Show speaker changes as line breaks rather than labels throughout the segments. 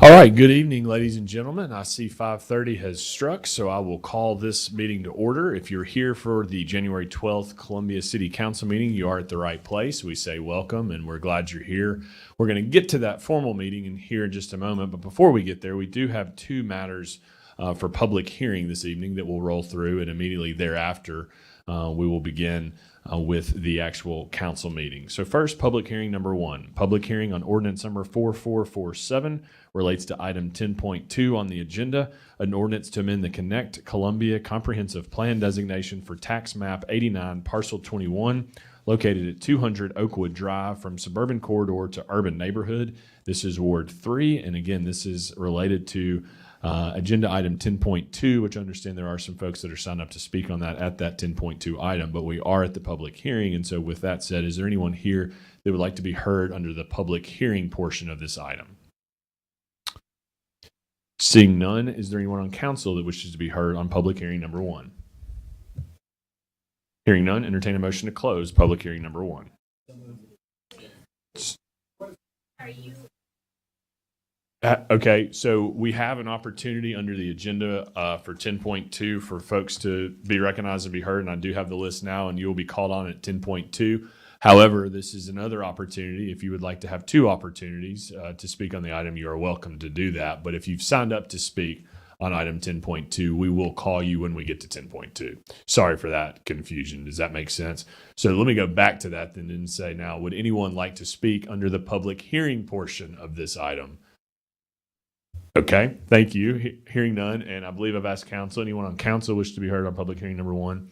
All right, good evening, ladies and gentlemen. I see 5:30 has struck, so I will call this meeting to order. If you're here for the January 12th Columbia City Council meeting, you are at the right place. We say welcome, and we're glad you're here. We're going to get to that formal meeting in here in just a moment, but before we get there, we do have two matters for public hearing this evening that we'll roll through, and immediately thereafter, we will begin with the actual council meeting. So first, public hearing number one. Public hearing on ordinance number 4447 relates to item 10.2 on the agenda, an ordinance to amend the Connect Columbia Comprehensive Plan designation for tax map 89 parcel 21 located at 200 Oakwood Drive from suburban corridor to urban neighborhood. This is Ward 3, and again, this is related to agenda item 10.2, which I understand there are some folks that are signed up to speak on that at that 10.2 item, but we are at the public hearing. And so with that said, is there anyone here that would like to be heard under the public hearing portion of this item? Seeing none, is there anyone on council that wishes to be heard on public hearing number one? Hearing none, entertain a motion to close public hearing number one.
Are you?
Okay, so we have an opportunity under the agenda for 10.2 for folks to be recognized and be heard, and I do have the list now, and you will be called on at 10.2. However, this is another opportunity. If you would like to have two opportunities to speak on the item, you are welcome to do that. But if you've signed up to speak on item 10.2, we will call you when we get to 10.2. Sorry for that confusion. Does that make sense? So let me go back to that then and say, now, would anyone like to speak under the public hearing portion of this item? Okay, thank you. Hearing none, and I believe I've asked council. Anyone on council wish to be heard on public hearing number one?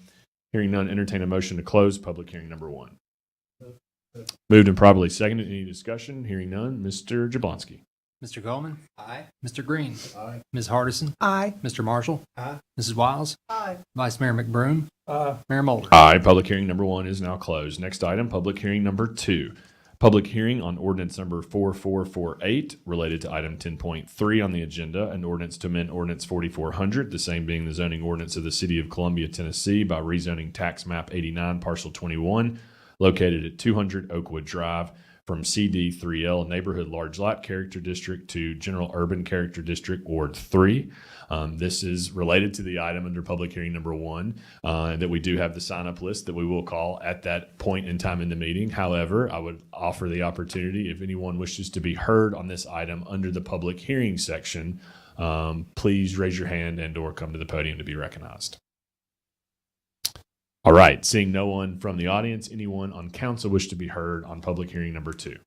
Hearing none, entertain a motion to close public hearing number one. Moved and properly seconded. Any discussion? Hearing none. Mr. Jablonski.
Mr. Coleman?
Aye.
Mr. Green?
Aye.
Ms. Hardison?
Aye.
Mr. Marshall?
Aye.
Mrs. Wiles?
Aye.
Vice Mayor McBroom? Mayor Mulder?
Aye. Public hearing number one is now closed. Next item, public hearing number two. Public hearing on ordinance number 4448 related to item 10.3 on the agenda, an ordinance to amend ordinance 4400, the same being the zoning ordinance of the city of Columbia, Tennessee, by rezoning tax map 89 parcel 21 located at 200 Oakwood Drive from CD3L Neighborhood Large Lot Character District to General Urban Character District Ward 3. This is related to the item under public hearing number one, that we do have the sign-up list that we will call at that point in time in the meeting. However, I would offer the opportunity, if anyone wishes to be heard on this item under the public hearing section, please raise your hand and or come to the podium to be recognized. All right, seeing no one from the audience, anyone on council wish to be heard on public hearing number two?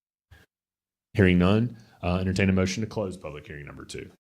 Hearing none, entertain a motion to close public hearing number two.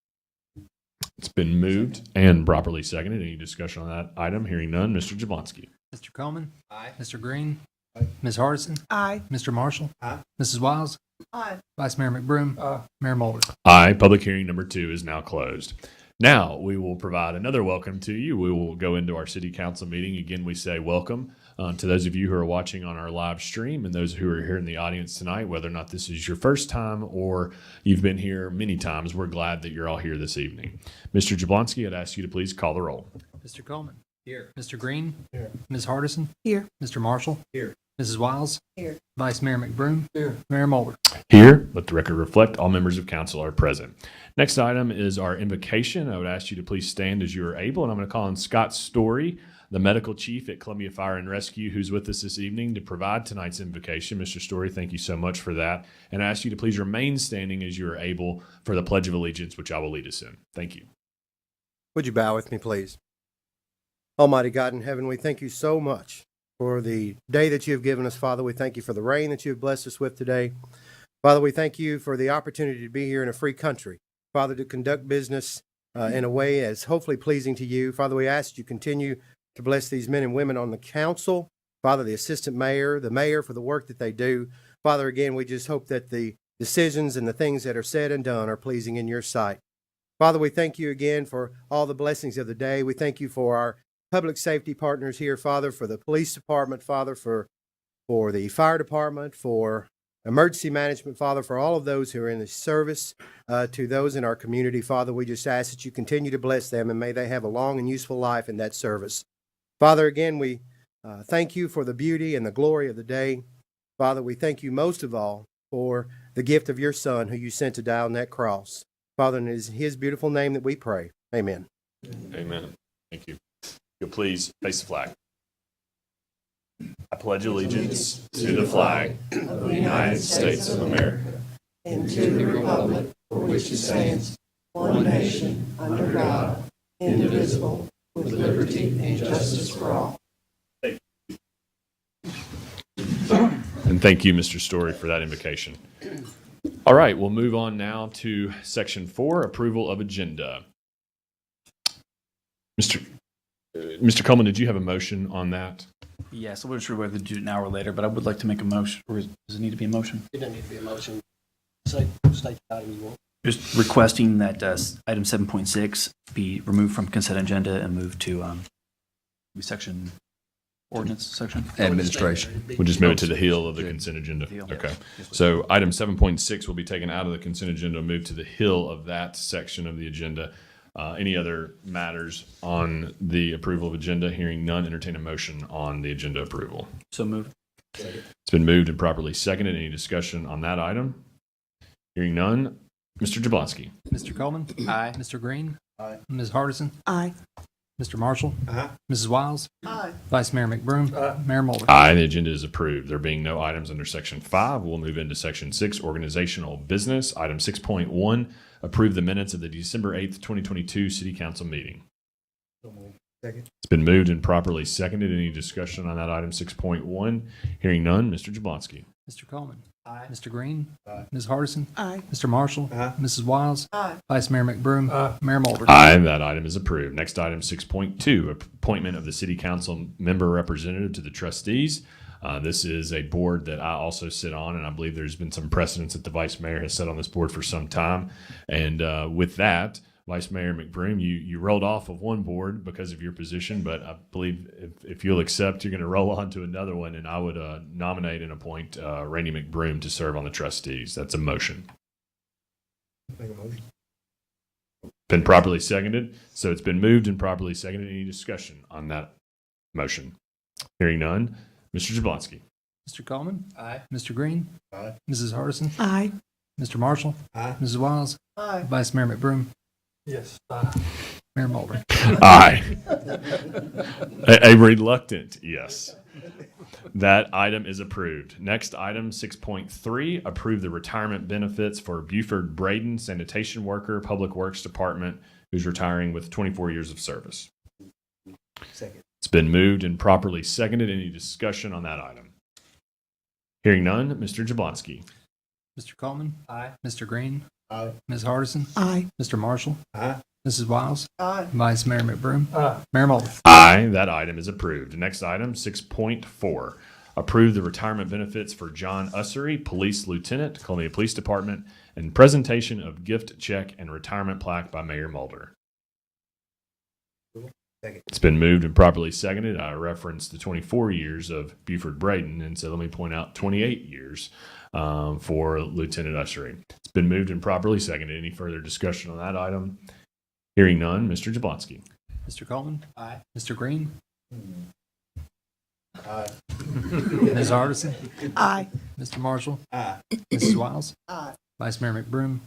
It's been moved and properly seconded. Any discussion on that item? Hearing none, Mr. Jablonski.
Mr. Coleman?
Aye.
Mr. Green?
Aye.
Ms. Hardison?
Aye.
Mr. Marshall?
Aye.
Mrs. Wiles?
Aye.
Vice Mayor McBroom? Mayor Mulder?
Aye. Public hearing number two is now closed. Now we will provide another welcome to you. We will go into our city council meeting. Again, we say welcome to those of you who are watching on our live stream and those who are here in the audience tonight, whether or not this is your first time or you've been here many times. We're glad that you're all here this evening. Mr. Jablonski, I'd ask you to please call the roll.
Mr. Coleman?
Here.
Mr. Green?
Here.
Ms. Hardison?
Here.
Mr. Marshall?
Here.
Mrs. Wiles?
Here.
Vice Mayor McBroom?
Here.
Mayor Mulder?
Here, let the record reflect all members of council are present. Next item is our invocation. I would ask you to please stand as you are able, and I'm going to call on Scott Story, the medical chief at Columbia Fire and Rescue, who's with us this evening to provide tonight's invocation. Mr. Story, thank you so much for that. And I ask you to please remain standing as you are able for the Pledge of Allegiance, which I will lead us in. Thank you.
Would you bow with me, please? Almighty God in heaven, we thank you so much for the day that you have given us, Father. We thank you for the rain that you have blessed us with today. Father, we thank you for the opportunity to be here in a free country. Father, to conduct business in a way as hopefully pleasing to you. Father, we ask you continue to bless these men and women on the council. Father, the assistant mayor, the mayor for the work that they do. Father, again, we just hope that the decisions and the things that are said and done are pleasing in your sight. Father, we thank you again for all the blessings of the day. We thank you for our public safety partners here, Father, for the police department, Father, for the fire department, for emergency management, Father, for all of those who are in the service to those in our community, Father. We just ask that you continue to bless them and may they have a long and useful life in that service. Father, again, we thank you for the beauty and the glory of the day. Father, we thank you most of all for the gift of your Son who you sent to die on that cross. Father, and it is in his beautiful name that we pray. Amen.
Amen. Thank you. You'll please face the flag. I pledge allegiance to the flag of the United States of America
and to the republic for which it stands, one nation, under God, indivisible, with liberty and justice for all.
And thank you, Mr. Story, for that invocation. All right, we'll move on now to Section 4, approval of agenda. Mr. Coleman, did you have a motion on that?
Yes, I wasn't sure whether to do it now or later, but I would like to make a motion. Or does it need to be a motion?
It doesn't need to be a motion. State the item you want.
Just requesting that item 7.6 be removed from consent agenda and moved to section ordinance section.
Administration.
We'll just move it to the heel of the consent agenda.
Heel.
Okay. So item 7.6 will be taken out of the consent agenda and moved to the heel of that section of the agenda. Any other matters on the approval of agenda? Hearing none, entertain a motion on the agenda approval.
So moved.
It's been moved and properly seconded. Any discussion on that item? Hearing none, Mr. Jablonski.
Mr. Coleman.
Aye.
Mr. Green.
Aye.
Ms. Hardison.
Aye.
Mr. Marshall.
Aye.
Mrs. Wiles.
Aye.
Vice Mayor McBroom. Mayor Mulder.
Aye, the agenda is approved. There being no items under Section 5, we'll move into Section 6, organizational business. Item 6.1, approve the minutes of the December 8th, 2022 City Council meeting.
Second.
It's been moved and properly seconded. Any discussion on that item 6.1? Hearing none, Mr. Jablonski.
Mr. Coleman.
Aye.
Mr. Green.
Aye.
Ms. Hardison.
Aye.
Mr. Marshall.
Aye.
Mrs. Wiles.
Aye.
Vice Mayor McBroom. Mayor Mulder.
Aye, that item is approved. Next item 6.2, appointment of the City Council member representative to the trustees. This is a board that I also sit on, and I believe there's been some precedence that the Vice Mayor has sat on this board for some time. And with that, Vice Mayor McBroom, you rolled off of one board because of your position, but I believe if you'll accept, you're going to roll on to another one, and I would nominate and appoint Randy McBroom to serve on the trustees. That's a motion.
Make a motion.
Been properly seconded. So it's been moved and properly seconded. Any discussion on that motion? Hearing none. Mr. Jablonski.
Mr. Coleman.
Aye.
Mr. Green.
Aye.
Mrs. Hardison.
Aye.
Mr. Marshall.
Aye.
Mrs. Wiles.
Aye.
Vice Mayor McBroom.
Yes.
Mayor Mulder.
Aye. A reluctant yes. That item is approved. Next item, 6.3, approve the retirement benefits for Buford Braden, sanitation worker, Public Works Department, who's retiring with 24 years of service.
Second.
It's been moved and properly seconded. Any discussion on that item? Hearing none, Mr. Jablonski.
Mr. Coleman.
Aye.
Mr. Green.
Aye.
Ms. Hardison.
Aye.
Mr. Marshall.
Aye.
Mrs. Wiles.
Aye.
Vice Mayor McBroom.
Aye.
Mayor Mulder.
Aye, that item is approved. Next item, 6.4, approve the retirement benefits for John Ussery, Police Lieutenant, Columbia Police Department, and presentation of gift check and retirement plaque by Mayor Mulder.
Second.
It's been moved and properly seconded. I referenced the 24 years of Buford Braden, and so let me point out 28 years for Lieutenant Ussery. It's been moved and properly seconded. Any further discussion on that item? Hearing none, Mr. Jablonski.
Mr. Coleman.
Aye.
Mr. Green.
Aye.
Ms. Hardison.
Aye.
Mr. Marshall.
Aye.
Mrs. Wiles.
Aye.
Vice Mayor McBroom.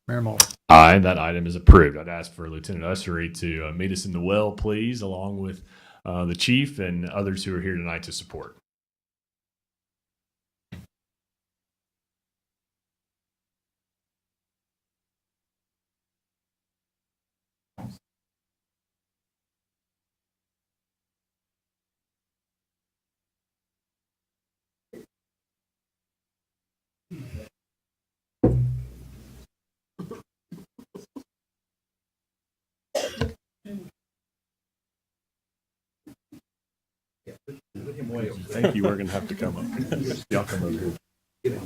Mayor Mulder.
Aye, that item is approved. I'd ask for Lieutenant Ussery to meet us in the well, please, along with the chief and others who are here tonight to support. Thank you. We're going to have to come up. Y'all come over here.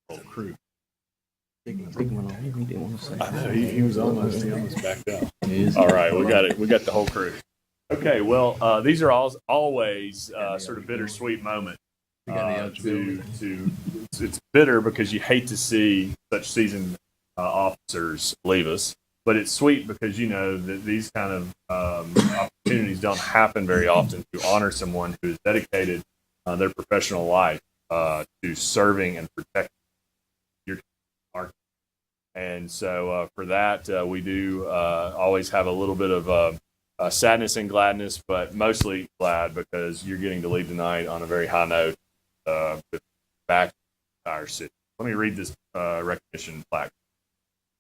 Whole crew. I know he was almost backed up. All right, we got it. We got the whole crew. Okay, well, these are always sort of bittersweet moments. It's bitter because you hate to see such seasoned officers leave us, but it's sweet because you know that these kind of opportunities don't happen very often to honor someone who has dedicated their professional life to serving and protecting our And so for that, we do always have a little bit of sadness and gladness, but mostly glad because you're getting to leave tonight on a very high note with back to our city. Let me read this recognition plaque.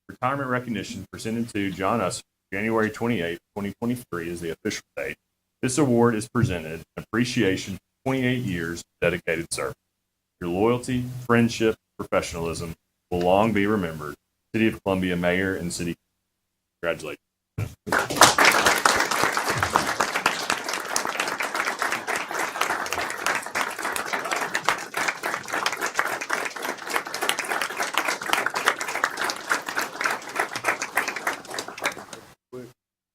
Retirement recognition presented to John Usser, January 28, 2023 is the official date. This award is presented in appreciation for 28 years of dedicated service. Your loyalty, friendship, professionalism will long be remembered. City of Columbia Mayor and City. Congratulations.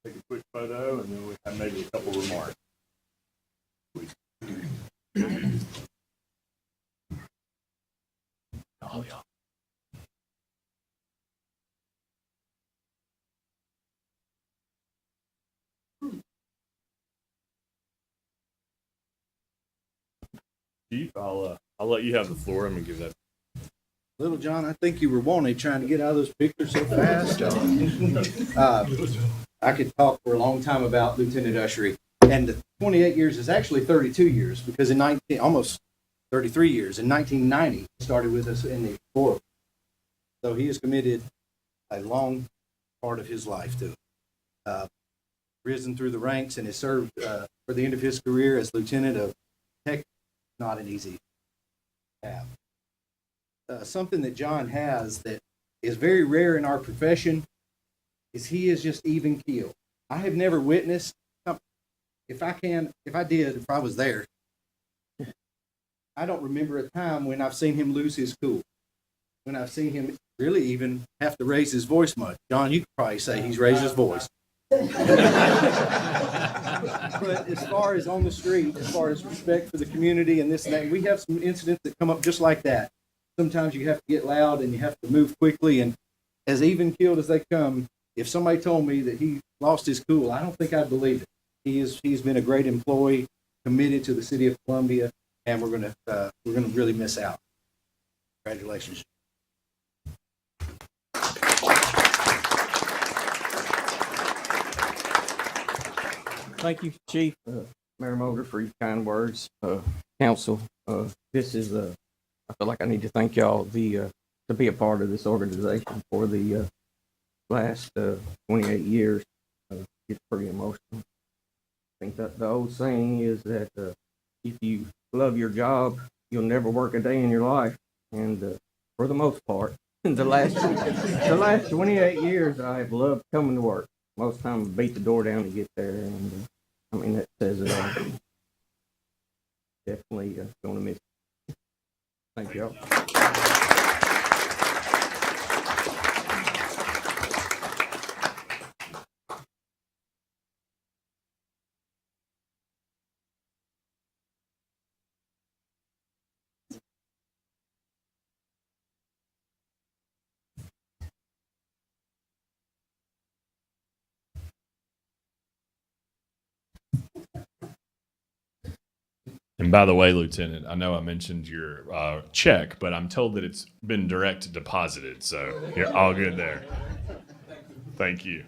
Take a quick photo and then we have maybe a couple remarks. Oh, yeah. Chief, I'll let you have the floor. I'm gonna give that.
Little John, I think you were wanted trying to get out of those pictures so fast. I could talk for a long time about Lieutenant Ushery, and the 28 years is actually 32 years because in almost 33 years. In 1990, he started with us in the Explorer. So he has committed a long part of his life to it. Risen through the ranks and has served for the end of his career as lieutenant of tech. Not an easy have. Something that John has that is very rare in our profession is he is just even keel. I have never witnessed, if I was there, I don't remember a time when I've seen him lose his cool, when I've seen him really even have to raise his voice much. John, you could probably say he's raised his voice. But as far as on the street, as far as respect for the community and this and that, we have some incidents that come up just like that. Sometimes you have to get loud and you have to move quickly. And as even keeled as they come, if somebody told me that he lost his cool, I don't think I'd believe it. He's been a great employee, committed to the city of Columbia, and we're gonna really miss out. Congratulations.
Thank you, Chief, Mayor Mulder, for your kind words. Council, this is, I feel like I need to thank y'all to be a part of this organization for the last 28 years. It's pretty emotional. I think that the old saying is that if you love your job, you'll never work a day in your life. And for the most part, the last 28 years, I've loved coming to work. Most times, I beat the door down to get there, and I mean that says it all. Definitely going to miss it. Thank y'all.
And by the way, Lieutenant, I know I mentioned your check, but I'm told that it's been direct deposited, so you're all good there. Thank you.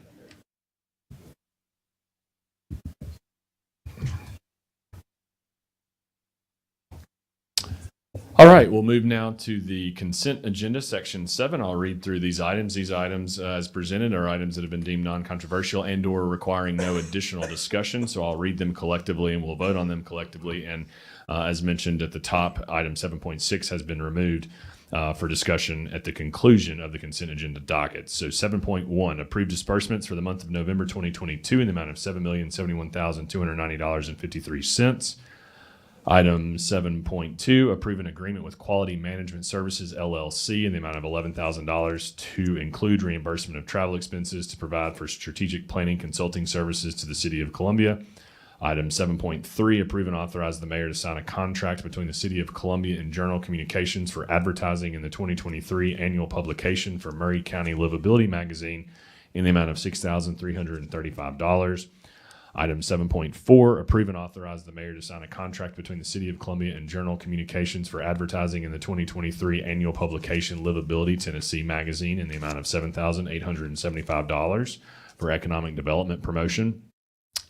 All right, we'll move now to the consent agenda, section 7. I'll read through these items. These items, as presented, are items that have been deemed non-controversial and/or requiring no additional discussion. So I'll read them collectively, and we'll vote on them collectively. And as mentioned at the top, item 7.6 has been removed for discussion at the conclusion of the consent agenda docket. So 7.1, approved disbursements for the month of November 2022 in the amount of $7,071,290.53. Item 7.2, approve an agreement with Quality Management Services, LLC, in the amount of $11,000 to include reimbursement of travel expenses to provide for strategic planning consulting services to the City of Columbia. Item 7.3, approve and authorize the mayor to sign a contract between the City of Columbia and Journal Communications for advertising in the 2023 annual publication for Murray County Livability Magazine in the amount of $6,335. Item 7.4, approve and authorize the mayor to sign a contract between the City of Columbia and Journal Communications for advertising in the 2023 annual publication Livability Tennessee Magazine in the amount of $7,875 for economic development promotion.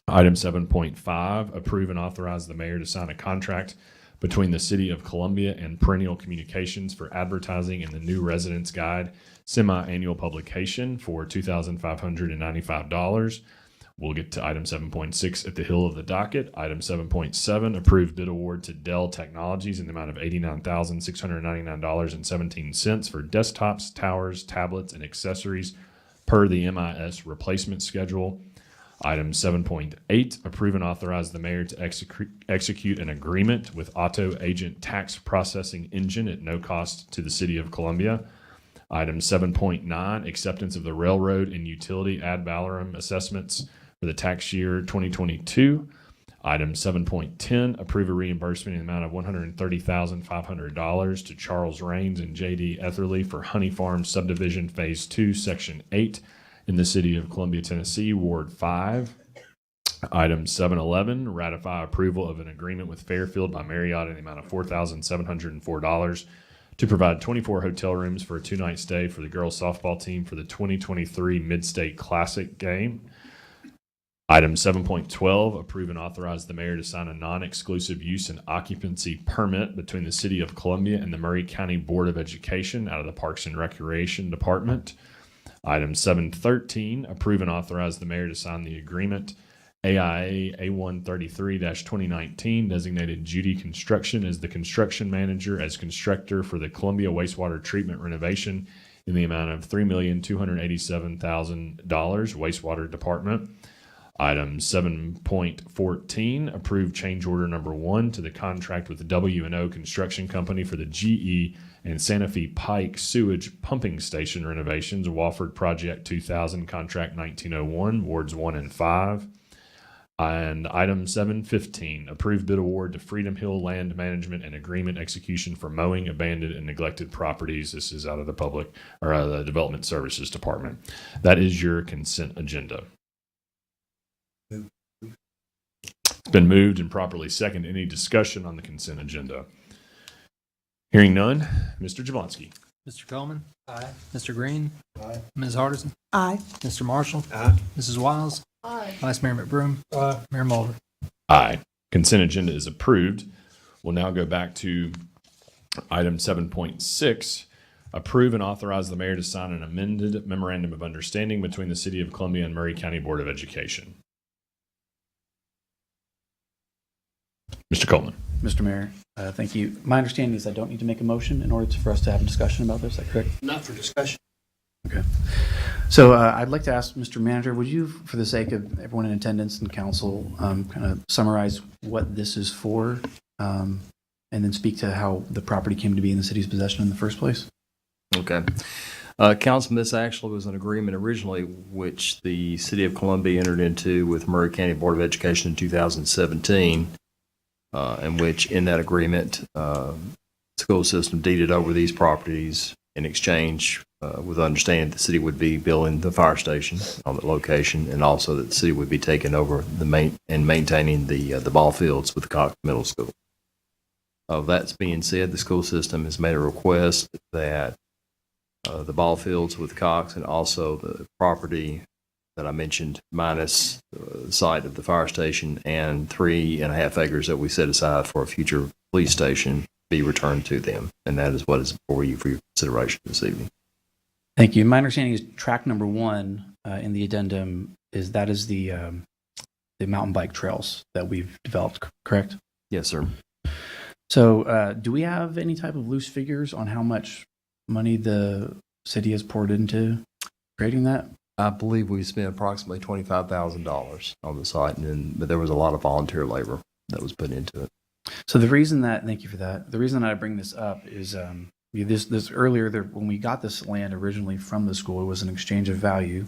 Item 7.5, approve and authorize the mayor to sign a contract between the City of Columbia and Perennial Communications for advertising in the New Residence Guide semi-annual publication for $2,595. We'll get to item 7.6 at the hill of the docket. Item 7.7, approved bid award to Dell Technologies in the amount of $89,699.17 for desktops, towers, tablets, and accessories per the MIS replacement schedule. Item 7.8, approve and authorize the mayor to execute an agreement with Auto Agent Tax Processing Engine at no cost to the City of Columbia. Item 7.9, acceptance of the railroad and utility ad valorem assessments for the tax year 2022. Item 7.10, approve a reimbursement in the amount of $130,500 to Charles Rains and J.D. Etherly for Honey Farm Subdivision Phase 2, Section 8 in the City of Columbia, Tennessee, Ward 5. Item 7.11, ratify approval of an agreement with Fairfield by Marriott in the amount of $4,704 to provide 24 hotel rooms for a 2-night stay for the girls softball team for the 2023 Mid-State Classic game. Item 7.12, approve and authorize the mayor to sign a non-exclusive use and occupancy permit between the City of Columbia and the Murray County Board of Education out of the Parks and Recreation Department. Item 7.13, approve and authorize the mayor to sign the agreement AIA A133-2019, designated Judy Construction as the construction manager as constructor for the Columbia wastewater treatment renovation in the amount of $3,287,000, wastewater department. Item 7.14, approve change order number 1 to the contract with the W&O Construction Company for the GE and Santa Fe Pike sewage pumping station renovations, Wofford Project 2000, contract 1901, wards 1 and 5. And item 7.15, approved bid award to Freedom Hill Land Management and agreement execution for mowing abandoned and neglected properties. This is out of the public or the Development Services Department. That is your consent agenda. It's been moved and properly seconded. Any discussion on the consent agenda? Hearing none, Mr. Jablonski.
Mr. Coleman. Aye. Mr. Green.
Aye.
Ms. Hardison.
Aye.
Mr. Marshall.
Aye.
Mrs. Wiles.
Aye.
Vice Mayor McBroom. Mayor Mulder.
Aye. Consent agenda is approved. We'll now go back to item 7.6. Approve and authorize the mayor to sign an amended memorandum of understanding between the City of Columbia and Murray County Board of Education. Mr. Coleman.
Mr. Mayor, thank you. My understanding is I don't need to make a motion in order for us to have a discussion about this. Is that correct?
Not for discussion.
Okay. So I'd like to ask Mr. Manager, would you, for the sake of everyone in attendance and council, kind of summarize what this is for, and then speak to how the property came to be in the city's possession in the first place?
Okay. Councilman, this actually was an agreement originally which the City of Columbia entered into with Murray County Board of Education in 2017, in which in that agreement, school system deeded over these properties in exchange with understanding that the city would be building the fire station on the location, and also that the city would be taking over maintaining the ball fields with the Cox Middle School. That being said, the school system has made a request that the ball fields with Cox and also the property that I mentioned minus the site of the fire station and 3.5 acres that we set aside for a future police station be returned to them. And that is what is before you for your consideration this evening.
Thank you. My understanding is track number 1 in the addendum is the mountain bike trails that we've developed, correct?
Yes, sir.
So do we have any type of loose figures on how much money the city has poured into creating that?
I believe we spent approximately $25,000 on the site, but there was a lot of volunteer labor that was put into it.
So the reason that, thank you for that. The reason that I bring this up is this earlier, when we got this land originally from the school, it was an exchange of value.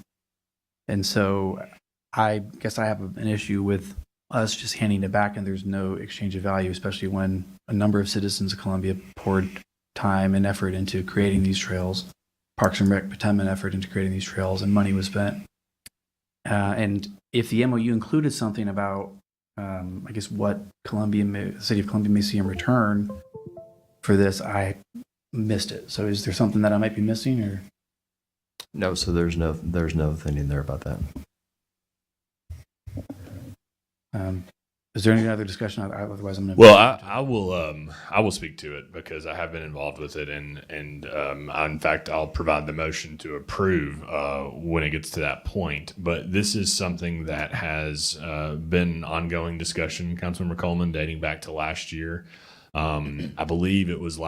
And so I guess I have an issue with us just handing it back and there's no exchange of value, especially when a number of citizens of Columbia poured time and effort into creating these trails. Parks and Rec put time and effort into creating these trails, and money was spent. And if the MOU included something about, I guess, what the city of Columbia may see in return for this, I missed it. So is there something that I might be missing, or?
No, so there's nothing in there about that.
Is there any other discussion? Otherwise, I'm going to.
Well, I will speak to it because I have been involved with it, and in fact, I'll provide the motion to approve when it gets to that point. But this is something that has been ongoing discussion, Councilmember Coleman, dating back to last year. I believe it was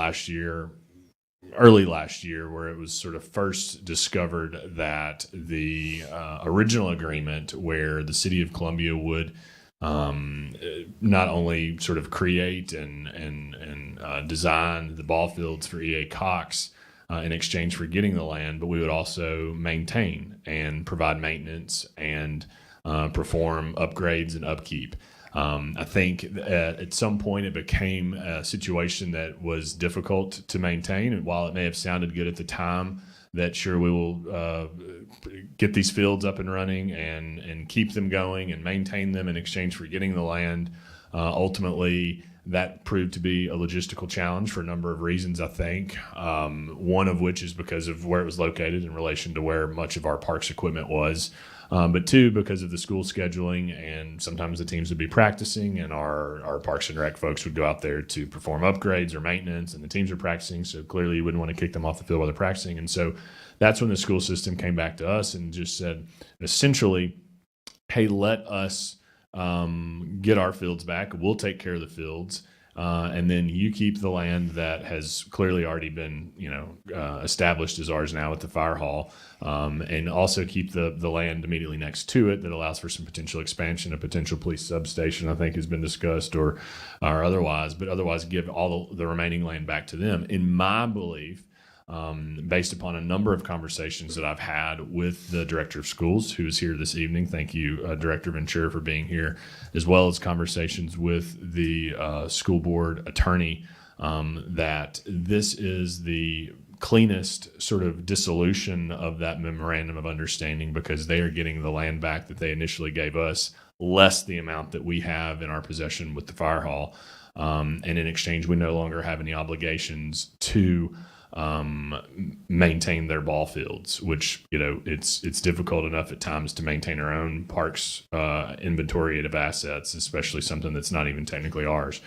early last year, where it was sort of first discovered that the original agreement, where the city of Columbia would not only sort of create and design the ball fields for EA Cox in exchange for getting the land, but we would also maintain and provide maintenance and perform upgrades and upkeep. I think at some point it became a situation that was difficult to maintain, and while it may have sounded good at the time, that sure we will get these fields up and running and keep them going and maintain them in exchange for getting the land. Ultimately, that proved to be a logistical challenge for a number of reasons, I think. One of which is because of where it was located in relation to where much of our parks equipment was. But two, because of the school scheduling, and sometimes the teams would be practicing and our Parks and Rec folks would go out there to perform upgrades or maintenance, and the teams are practicing, so clearly you wouldn't want to kick them off the field while they're practicing. And so that's when the school system came back to us and just said, essentially, hey, let us get our fields back. We'll take care of the fields. And then you keep the land that has clearly already been, established as ours now at the fire hall, and also keep the land immediately next to it that allows for some potential expansion, a potential police substation, I think has been discussed, or otherwise, but otherwise give all the remaining land back to them. In my belief, based upon a number of conversations that I've had with the director of schools, who is here this evening. Thank you, Director Ventura, for being here, as well as conversations with the school board attorney, that this is the cleanest sort of dissolution of that memorandum of understanding, because they are getting the land back that they initially gave us, less the amount that we have in our possession with the fire hall. And in exchange, we no longer have any obligations to maintain their ball fields, which, it's difficult enough at times to maintain our own parks inventory of assets, especially something that's not even technically ours.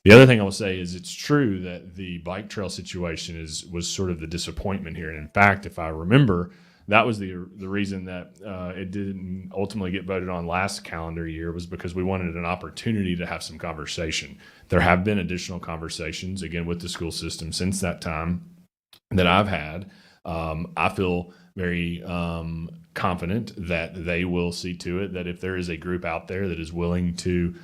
The other thing I will say is it's true that the bike trail situation was sort of the disappointment here. And in fact, if I remember, that was the reason that it didn't ultimately get voted on last calendar year, was because we wanted an opportunity to have some conversation. There have been additional conversations, again, with the school system since that time that I've had. I feel very confident that they will see to it that if there is a group out there that is willing to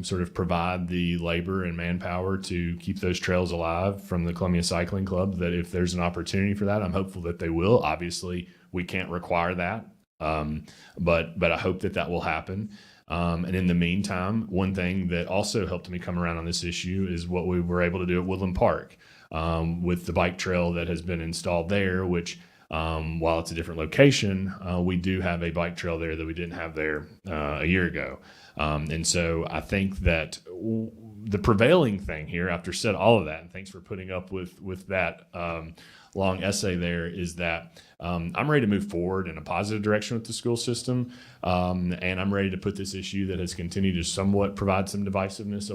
sort of provide the labor and manpower to keep those trails alive from the Columbia Cycling Club, that if there's an opportunity for that, I'm hopeful that they will. Obviously, we can't require that, but I hope that will happen. And in the meantime, one thing that also helped me come around on this issue is what we were able to do at Woodland Park with the bike trail that has been installed there, which while it's a different location, we do have a bike trail there that we didn't have there a year ago. And so I think that the prevailing thing here, after said all of that, and thanks for putting up with that long essay there, is that I'm ready to move forward in a positive direction with the school system. And I'm ready to put this issue that has continued to somewhat provide some divisiveness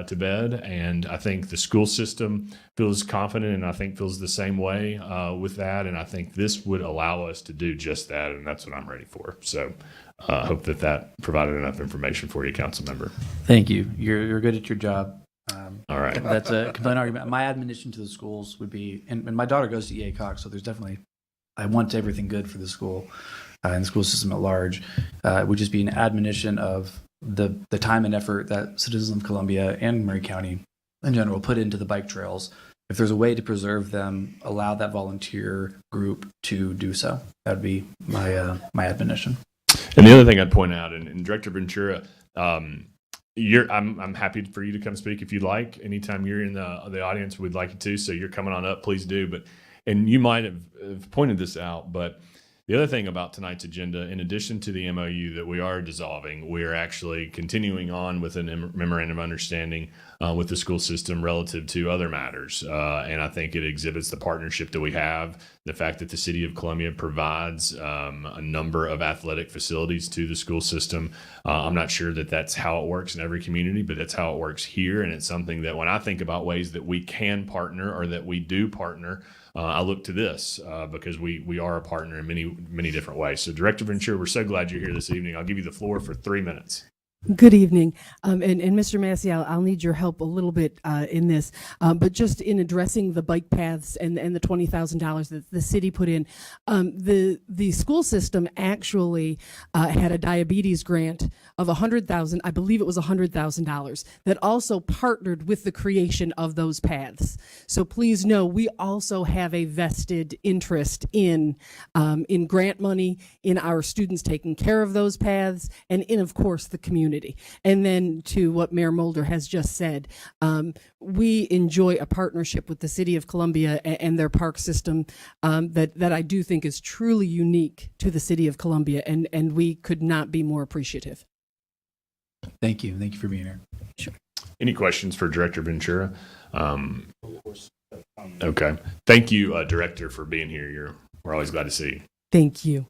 to bed. And I think the school system feels confident, and I think feels the same way with that. And I think this would allow us to do just that. And that's what I'm ready for. So I hope that provided enough information for you, council member.
Thank you. You're good at your job.
All right.
That's a compelling argument. My admonition to the schools would be, and my daughter goes to EA Cox, so there's definitely, I want everything good for the school and the school system at large. It would just be an admonition of the time and effort that citizens of Columbia and Murray County in general put into the bike trails. If there's a way to preserve them, allow that volunteer group to do so. That would be my admonition.
And the other thing I'd point out, and Director Ventura, I'm happy for you to come speak if you'd like. Anytime you're in the audience, we'd like you to. So you're coming on up, please do. And you might have pointed this out, but The other thing about tonight's agenda, in addition to the MOU that we are dissolving, we are actually continuing on with a memorandum of understanding with the school system relative to other matters. And I think it exhibits the partnership that we have, the fact that the city of Columbia provides a number of athletic facilities to the school system. I'm not sure that that's how it works in every community, but that's how it works here. And it's something that when I think about ways that we can partner or that we do partner, I look to this because we are a partner in many different ways. So, Director Ventura, we're so glad you're here this evening. I'll give you the floor for 3 minutes.
Good evening. And Mr. Massey, I'll need your help a little bit in this, but just in addressing the bike paths and the $20,000 that the city put in, the school system actually had a diabetes grant of $100,000, I believe it was $100,000, that also partnered with the creation of those paths. So please know, we also have a vested interest in grant money, in our students taking care of those paths, and in, of course, the community. And then to what Mayor Mulder has just said, we enjoy a partnership with the City of Columbia and their park system that I do think is truly unique to the City of Columbia, and we could not be more appreciative.
Thank you. Thank you for being here.
Any questions for Director Ventura? Okay. Thank you, Director, for being here. We're always glad to see you.
Thank you.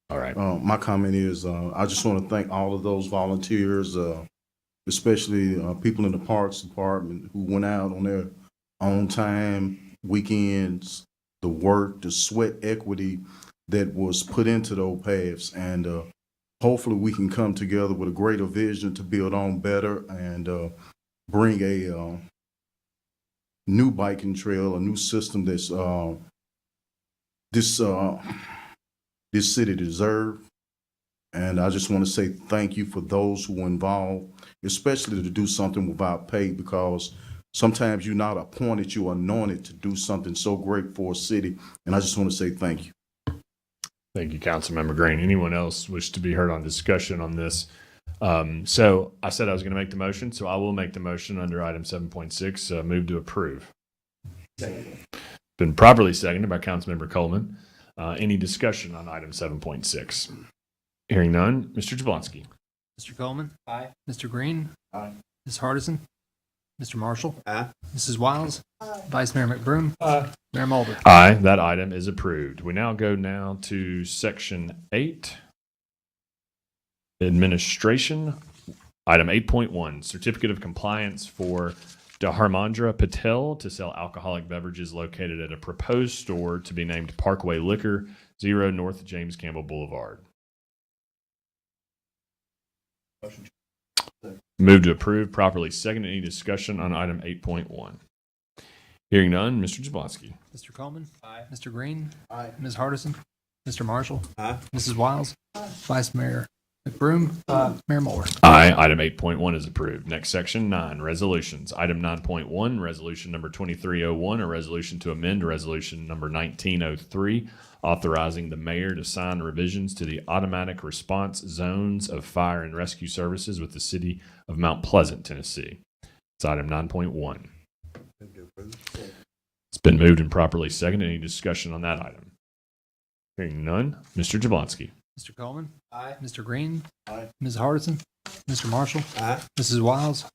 All right.
My comment is I just want to thank all of those volunteers, especially people in the Parks Department who went out on their own time, weekends, the work, the sweat equity that was put into those paths. And hopefully we can come together with a greater vision to build on better and bring a new biking trail, a new system that's this city deserves. And I just want to say thank you for those who were involved, especially to do something without pay, because sometimes you're not appointed, you're anointed to do something so great for a city. And I just want to say thank you.
Thank you, Councilmember Green. Anyone else wish to be heard on discussion on this? So I said I was going to make the motion, so I will make the motion under item 7.6, move to approve. Been properly seconded by Councilmember Coleman. Any discussion on item 7.6? Hearing none, Mr. Jablonski.
Mr. Coleman.
Aye.
Mr. Green.
Aye.
Ms. Hardison. Mr. Marshall.
Aye.
Mrs. Wiles. Vice Mayor McBroom. Mayor Mulder.
Aye, that item is approved. We now go to section 8, administration. Item 8.1, certificate of compliance for Dharmendra Patel to sell alcoholic beverages located at a proposed store to be named Parkway Liquor, 0 North James Campbell Boulevard. Move to approve, properly second. Any discussion on item 8.1? Hearing none, Mr. Jablonski.
Mr. Coleman.
Aye.
Mr. Green.
Aye.
Ms. Hardison. Mr. Marshall.
Aye.
Mrs. Wiles. Vice Mayor McBroom. Mayor Mulder.
Aye. Item 8.1 is approved. Next section, 9, resolutions. Item 9.1, resolution number 2301, a resolution to amend resolution number 1903, authorizing the mayor to sign revisions to the automatic response zones of fire and rescue services with the city of Mount Pleasant, Tennessee. It's item 9.1. It's been moved and properly seconded. Any discussion on that item? Hearing none, Mr. Jablonski.
Mr. Coleman.
Aye.
Mr. Green.
Aye.
Ms. Hardison. Mr. Marshall.
Aye.
Mrs. Wiles.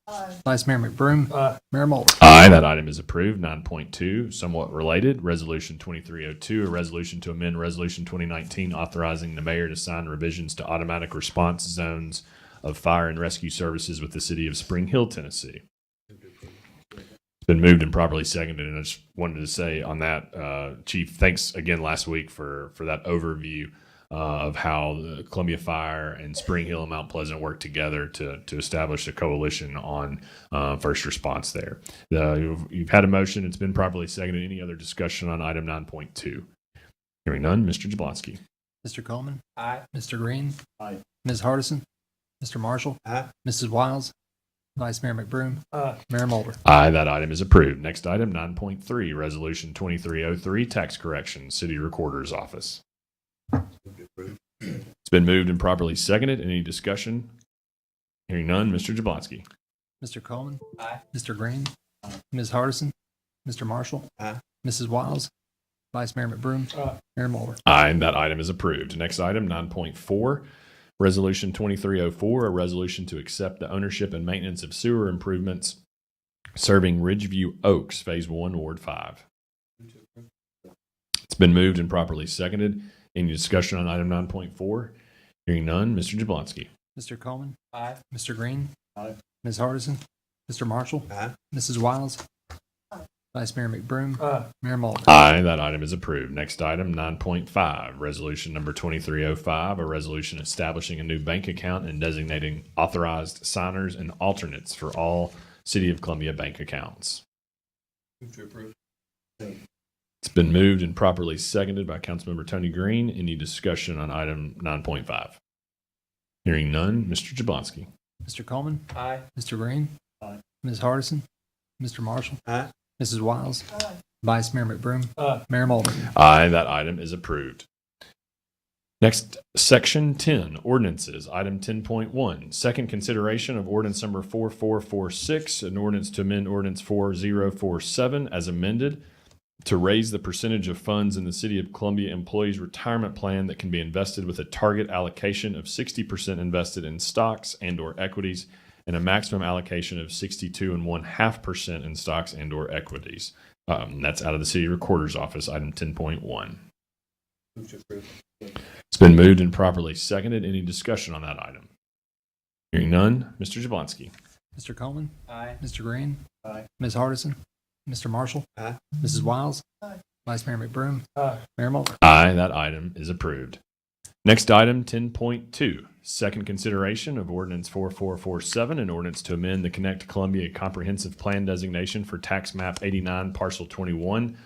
Vice Mayor McBroom. Mayor Mulder.
Aye, that item is approved. 9.2, somewhat related, resolution 2302, a resolution to amend resolution 2019 authorizing the mayor to sign revisions to automatic response zones of fire and rescue services with the city of Spring Hill, Tennessee. It's been moved and properly seconded, and I just wanted to say on that, Chief, thanks again last week for that overview of how the Columbia Fire and Spring Hill and Mount Pleasant work together to establish a coalition on first response there. You've had a motion. It's been properly seconded. Any other discussion on item 9.2? Hearing none, Mr. Jablonski.
Mr. Coleman.
Aye.
Mr. Green.
Aye.
Ms. Hardison. Mr. Marshall.
Aye.
Mrs. Wiles. Vice Mayor McBroom. Mayor Mulder.
Aye, that item is approved. Next item, 9.3, resolution 2303, tax correction, city recorder's office. It's been moved and properly seconded. Any discussion? Hearing none, Mr. Jablonski.
Mr. Coleman.
Aye.
Mr. Green. Ms. Hardison. Mr. Marshall.
Aye.
Mrs. Wiles. Vice Mayor McBroom. Mayor Mulder.
Aye, and that item is approved. Next item, 9.4, Resolution 2304, a resolution to accept the ownership and maintenance of sewer improvements serving Ridgeview Oaks, Phase 1, Ward 5. It's been moved and properly seconded. Any discussion on item 9.4? Hearing none, Mr. Jablonski.
Mr. Coleman.
Aye.
Mr. Green.
Aye.
Ms. Hardison. Mr. Marshall.
Aye.
Mrs. Wiles. Vice Mayor McBroom.
Aye.
Mayor Mulder.
Aye, that item is approved. Next item, 9.5, Resolution number 2305, a resolution establishing a new bank account and designating authorized signers and alternates for all City of Columbia bank accounts.
Move to approve.
It's been moved and properly seconded by Councilmember Tony Green. Any discussion on item 9.5? Hearing none, Mr. Jablonski.
Mr. Coleman.
Aye.
Mr. Green.
Aye.
Ms. Hardison. Mr. Marshall.
Aye.
Mrs. Wiles. Vice Mayor McBroom.
Aye.
Mayor Mulder.
Aye, that item is approved. Next, Section 10, Ordinances, Item 10.1, second consideration of ordinance number 4446, an ordinance to amend ordinance 4047 as amended to raise the percentage of funds in the City of Columbia employees' retirement plan that can be invested with a target allocation of 60% invested in stocks and or equities and a maximum allocation of 62.5% in stocks and or equities. That's out of the City Recorder's Office, Item 10.1.
Move to approve.
It's been moved and properly seconded. Any discussion on that item? Hearing none, Mr. Jablonski.
Mr. Coleman.
Aye.
Mr. Green.
Aye.
Ms. Hardison. Mr. Marshall.
Aye.
Mrs. Wiles. Vice Mayor McBroom.
Aye.
Mayor Mulder.
Aye, that item is approved. Next item, 10.2, second consideration of ordinance 4447, an ordinance to amend the Connect Columbia Comprehensive Plan designation for tax map 89, parcel 21,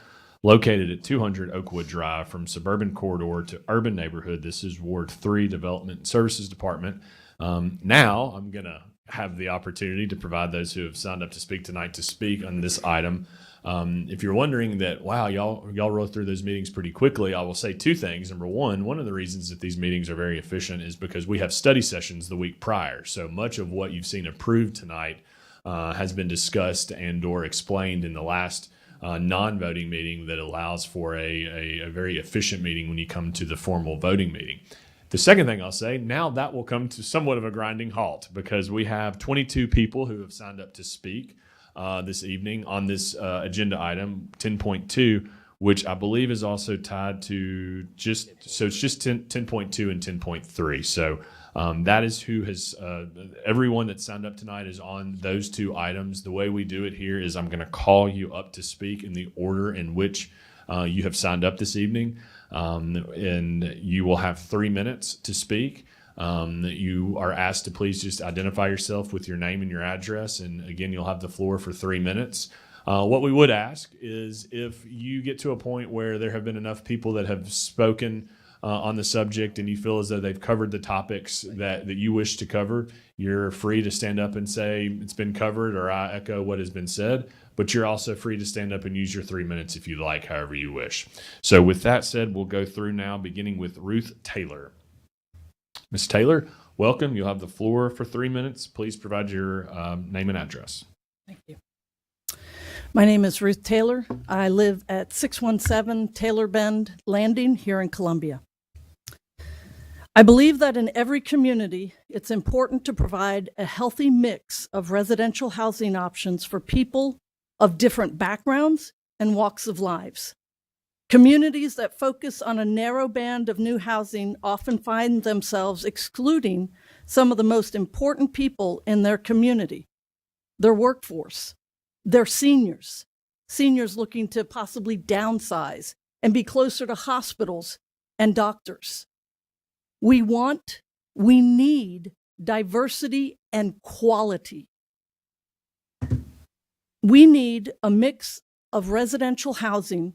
located at 200 Oakwood Drive from suburban corridor to urban neighborhood. This is Ward 3 Development and Services Department. Now I'm going to have the opportunity to provide those who have signed up to speak tonight to speak on this item. If you're wondering that, wow, y'all roll through those meetings pretty quickly, I will say two things. Number one of the reasons that these meetings are very efficient is because we have study sessions the week prior. So much of what you've seen approved tonight has been discussed and or explained in the last non-voting meeting that allows for a very efficient meeting when you come to the formal voting meeting. The second thing I'll say, now that will come to somewhat of a grinding halt because we have 22 people who have signed up to speak this evening on this agenda item 10.2, which I believe is also tied to it's just 10.2 and 10.3. So that is who has everyone that signed up tonight is on those two items. The way we do it here is I'm going to call you up to speak in the order in which you have signed up this evening, and you will have 3 minutes to speak. You are asked to please just identify yourself with your name and your address. And again, you'll have the floor for 3 minutes. What we would ask is if you get to a point where there have been enough people that have spoken on the subject and you feel as though they've covered the topics that you wish to cover, you're free to stand up and say it's been covered or I echo what has been said. But you're also free to stand up and use your 3 minutes if you like, however you wish. So with that said, we'll go through now, beginning with Ruth Taylor. Ms. Taylor, welcome. You'll have the floor for 3 minutes. Please provide your name and address.
Thank you. My name is Ruth Taylor. I live at 617 Taylor Bend Landing here in Columbia. I believe that in every community, it's important to provide a healthy mix of residential housing options for people of different backgrounds and walks of lives. Communities that focus on a narrow band of new housing often find themselves excluding some of the most important people in their community, their workforce, their seniors looking to possibly downsize and be closer to hospitals and doctors. We need diversity and quality. We need a mix of residential housing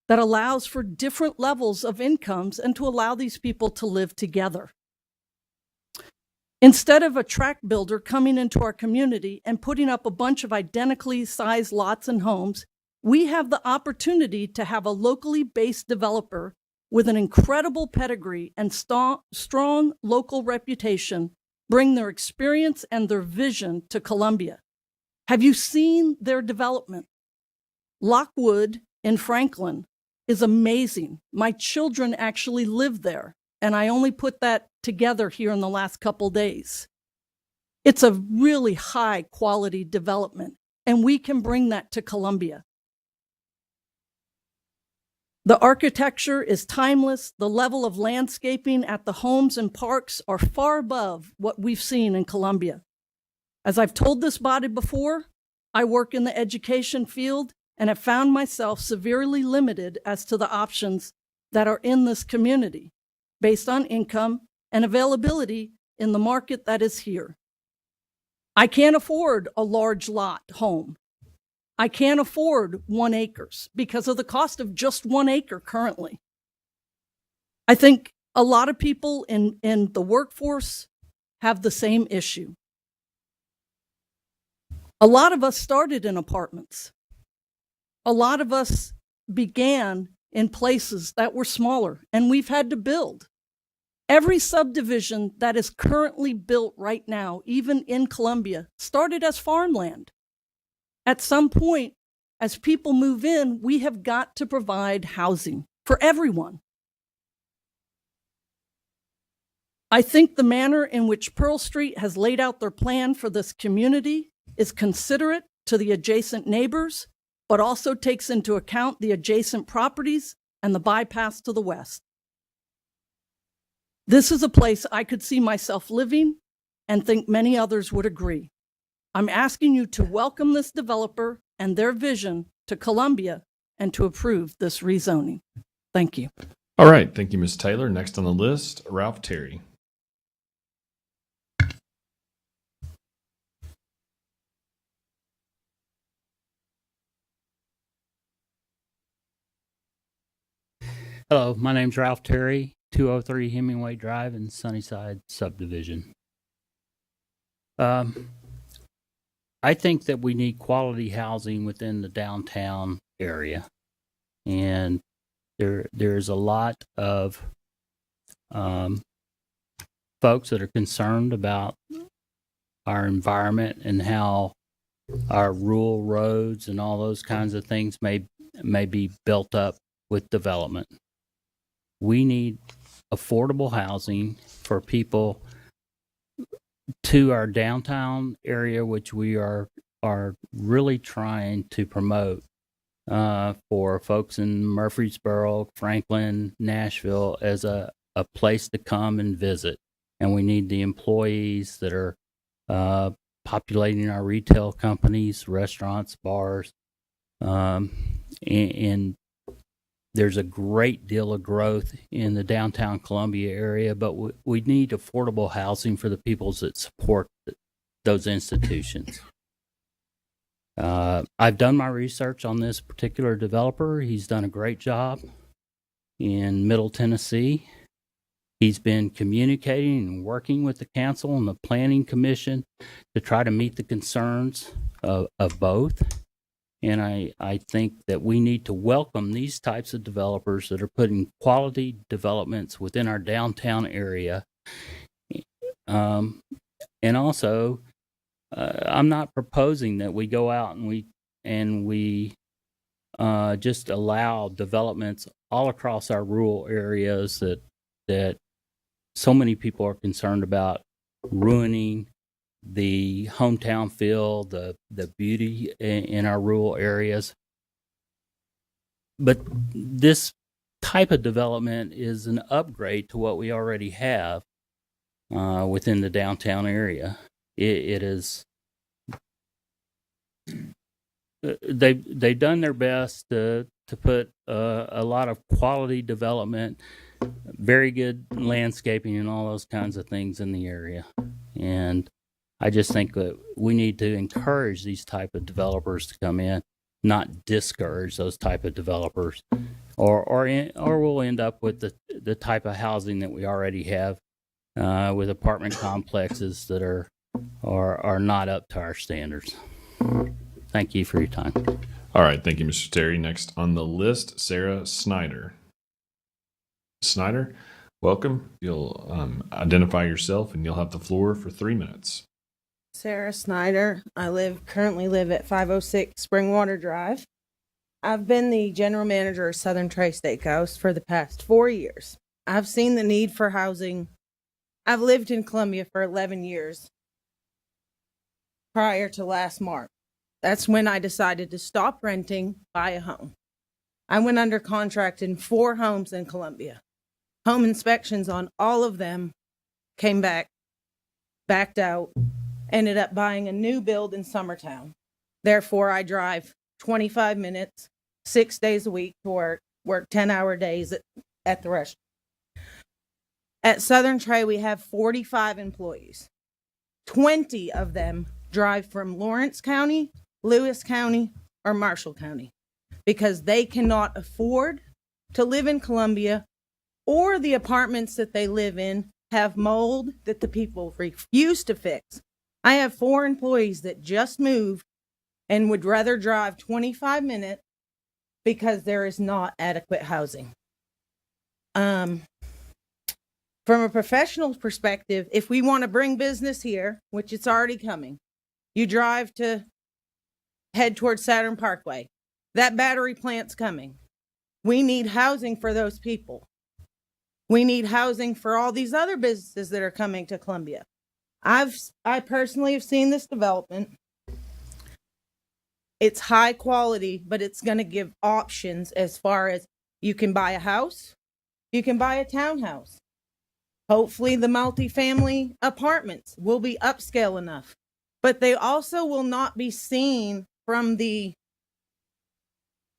that allows for different levels of incomes and to allow these people to live together. Instead of a tract builder coming into our community and putting up a bunch of identically sized lots and homes, we have the opportunity to have a locally based developer with an incredible pedigree and strong local reputation bring their experience and their vision to Columbia. Have you seen their development? Lockwood in Franklin is amazing. My children actually live there, and I only put that together here in the last couple days. It's a really high quality development, and we can bring that to Columbia. The architecture is timeless. The level of landscaping at the homes and parks are far above what we've seen in Columbia. As I've told this body before, I work in the education field and have found myself severely limited as to the options that are in this community based on income and availability in the market that is here. I can't afford a large lot home. I can't afford 1 acre because of the cost of just 1 acre currently. I think a lot of people in the workforce have the same issue. A lot of us started in apartments. A lot of us began in places that were smaller, and we've had to build. Every subdivision that is currently built right now, even in Columbia, started as farmland. At some point, as people move in, we have got to provide housing for everyone. I think the manner in which Pearl Street has laid out their plan for this community is considerate to the adjacent neighbors, but also takes into account the adjacent properties and the bypass to the west. This is a place I could see myself living and think many others would agree. I'm asking you to welcome this developer and their vision to Columbia and to approve this rezoning. Thank you.
All right. Thank you, Ms. Taylor. Next on the list, Ralph Terry.
Hello, my name's Ralph Terry, 203 Hemingway Drive in Sunnyside subdivision. I think that we need quality housing within the downtown area. And there's a lot of folks that are concerned about our environment and how our rural roads and all those kinds of things may be built up with development. We need affordable housing for people to our downtown area, which we are really trying to promote for folks in Murfreesboro, Franklin, Nashville as a place to come and visit. And we need the employees that are populating our retail companies, restaurants, bars, and there's a great deal of growth in the downtown Columbia area, but we need affordable housing for the peoples that support those institutions. I've done my research on this particular developer. He's done a great job in Middle Tennessee. He's been communicating and working with the council and the planning commission to try to meet the concerns of both. And I think that we need to welcome these types of developers that are putting quality developments within our downtown area. And also, I'm not proposing that we go out and we just allow developments all across our rural areas that so many people are concerned about ruining the hometown feel, the beauty in our rural areas. But this type of development is an upgrade to what we already have within the downtown area. It is. They've done their best to put a lot of quality development, very good landscaping, and all those kinds of things in the area. And I just think that we need to encourage these type of developers to come in, not discourage those type of developers, or we'll end up with the type of housing that we already have with apartment complexes that are not up to our standards. Thank you for your time.
All right. Thank you, Mr. Terry. Next on the list, Sarah Snyder. Snyder, welcome. You'll identify yourself and you'll have the floor for 3 minutes.
Sarah Snyder. I currently live at 506 Springwater Drive. I've been the general manager of Southern Trey Steakhouse for the past 4 years. I've seen the need for housing. I've lived in Columbia for 11 years prior to last March. That's when I decided to stop renting, buy a home. I went under contract in 4 homes in Columbia. Home inspections on all of them came back, backed out, ended up buying a new build in Summertown. Therefore, I drive 25 minutes, 6 days a week to work 10-hour days at the restaurant. At Southern Trey, we have 45 employees. 20 of them drive from Lawrence County, Lewis County, or Marshall County because they cannot afford to live in Columbia, or the apartments that they live in have mold that the people refuse to fix. I have 4 employees that just moved and would rather drive 25 minutes because there is not adequate housing. From a professional perspective, if we want to bring business here, which it's already coming, you drive to head towards Saturn Parkway. That battery plant's coming. We need housing for those people. We need housing for all these other businesses that are coming to Columbia. I personally have seen this development. It's high quality, but it's going to give options as far as you can buy a house, you can buy a townhouse. Hopefully the multifamily apartments will be upscale enough, but they also will not be seen from the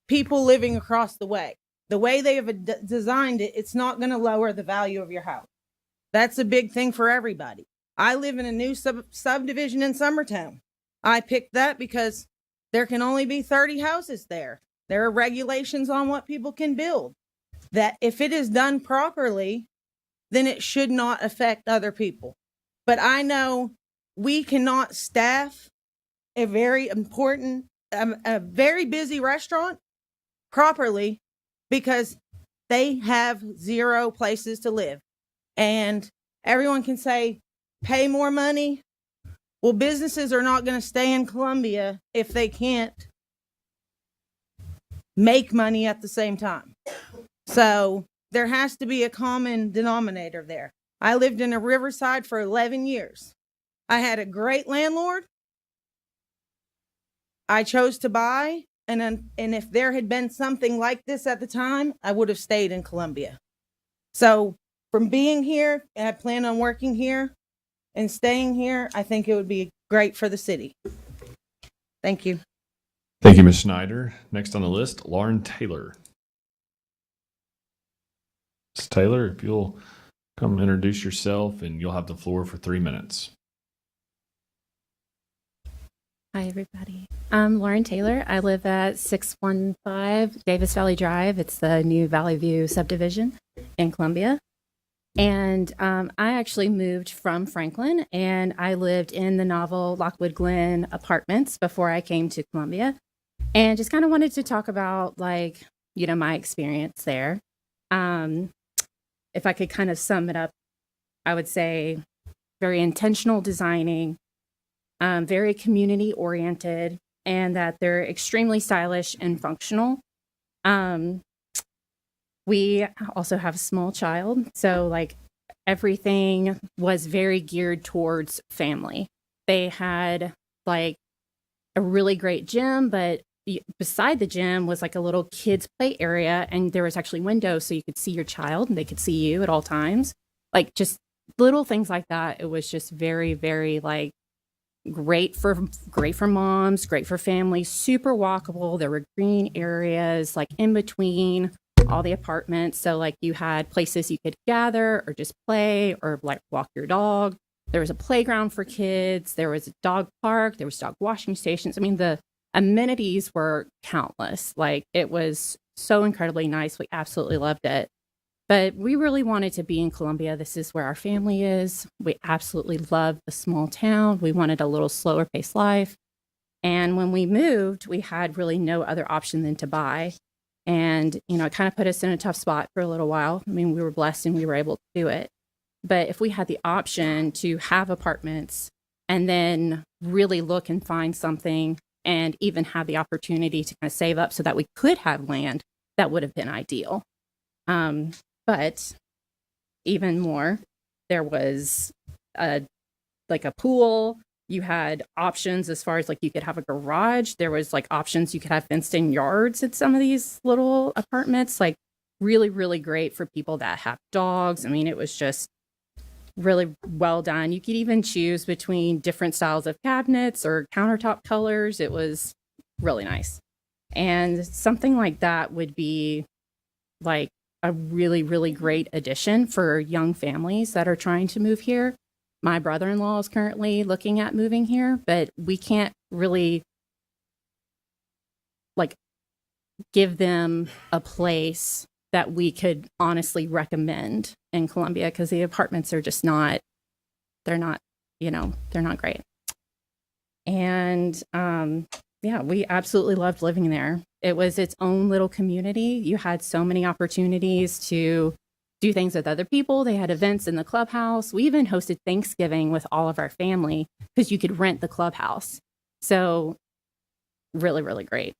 people living across the way. The way they have designed it, it's not going to lower the value of your house. That's a big thing for everybody. I live in a new subdivision in Summertown. I picked that because there can only be 30 houses there. There are regulations on what people can build. That if it is done properly, then it should not affect other people. But I know we cannot staff a very important, a very busy restaurant properly because they have 0 places to live. And everyone can say, pay more money. Well, businesses are not going to stay in Columbia if they can't make money at the same time. So there has to be a common denominator there. I lived in a Riverside for 11 years. I had a great landlord. I chose to buy, and if there had been something like this at the time, I would have stayed in Columbia. So from being here, and I plan on working here and staying here, I think it would be great for the city. Thank you.
Thank you, Ms. Schneider. Next on the list, Lauren Taylor. Ms. Taylor, if you'll come introduce yourself, and you'll have the floor for 3 minutes.
Hi, everybody. I'm Lauren Taylor. I live at 615 Davis Valley Drive. It's the new Valley View subdivision in Columbia. And I actually moved from Franklin, and I lived in the novel Lockwood Glen apartments before I came to Columbia, and just kind of wanted to talk about, like, you know, my experience there. If I could kind of sum it up, I would say very intentional designing, very community oriented, and that they're extremely stylish and functional. We also have a small child, so like everything was very geared towards family. They had like a really great gym, but beside the gym was like a little kids play area, and there was actually windows so you could see your child and they could see you at all times. Like just little things like that. It was just very, very like great for moms, great for families, super walkable. There were green areas like in between all the apartments. So like you had places you could gather or just play or like walk your dog. There was a playground for kids. There was a dog park. There was dog washing stations. I mean, the amenities were countless. Like it was so incredibly nice. We absolutely loved it. But we really wanted to be in Columbia. This is where our family is. We absolutely loved the small town. We wanted a little slower paced life. And when we moved, we had really no other option than to buy. And, you know, it kind of put us in a tough spot for a little while. I mean, we were blessed and we were able to do it. But if we had the option to have apartments and then really look and find something and even had the opportunity to kind of save up so that we could have land, that would have been ideal. But even more, there was a pool. You had options as far as like you could have a garage. There was like options you could have fenced in yards at some of these little apartments. Like really, really great for people that have dogs. I mean, it was just really well done. You could even choose between different styles of cabinets or countertop colors. It was really nice. And something like that would be like a really, really great addition for young families that are trying to move here. My brother-in-law is currently looking at moving here, but we can't really like give them a place that we could honestly recommend in Columbia because the apartments are just not, they're not great. And yeah, we absolutely loved living there. It was its own little community. You had so many opportunities to do things with other people. They had events in the clubhouse. We even hosted Thanksgiving with all of our family because you could rent the clubhouse. So really, really great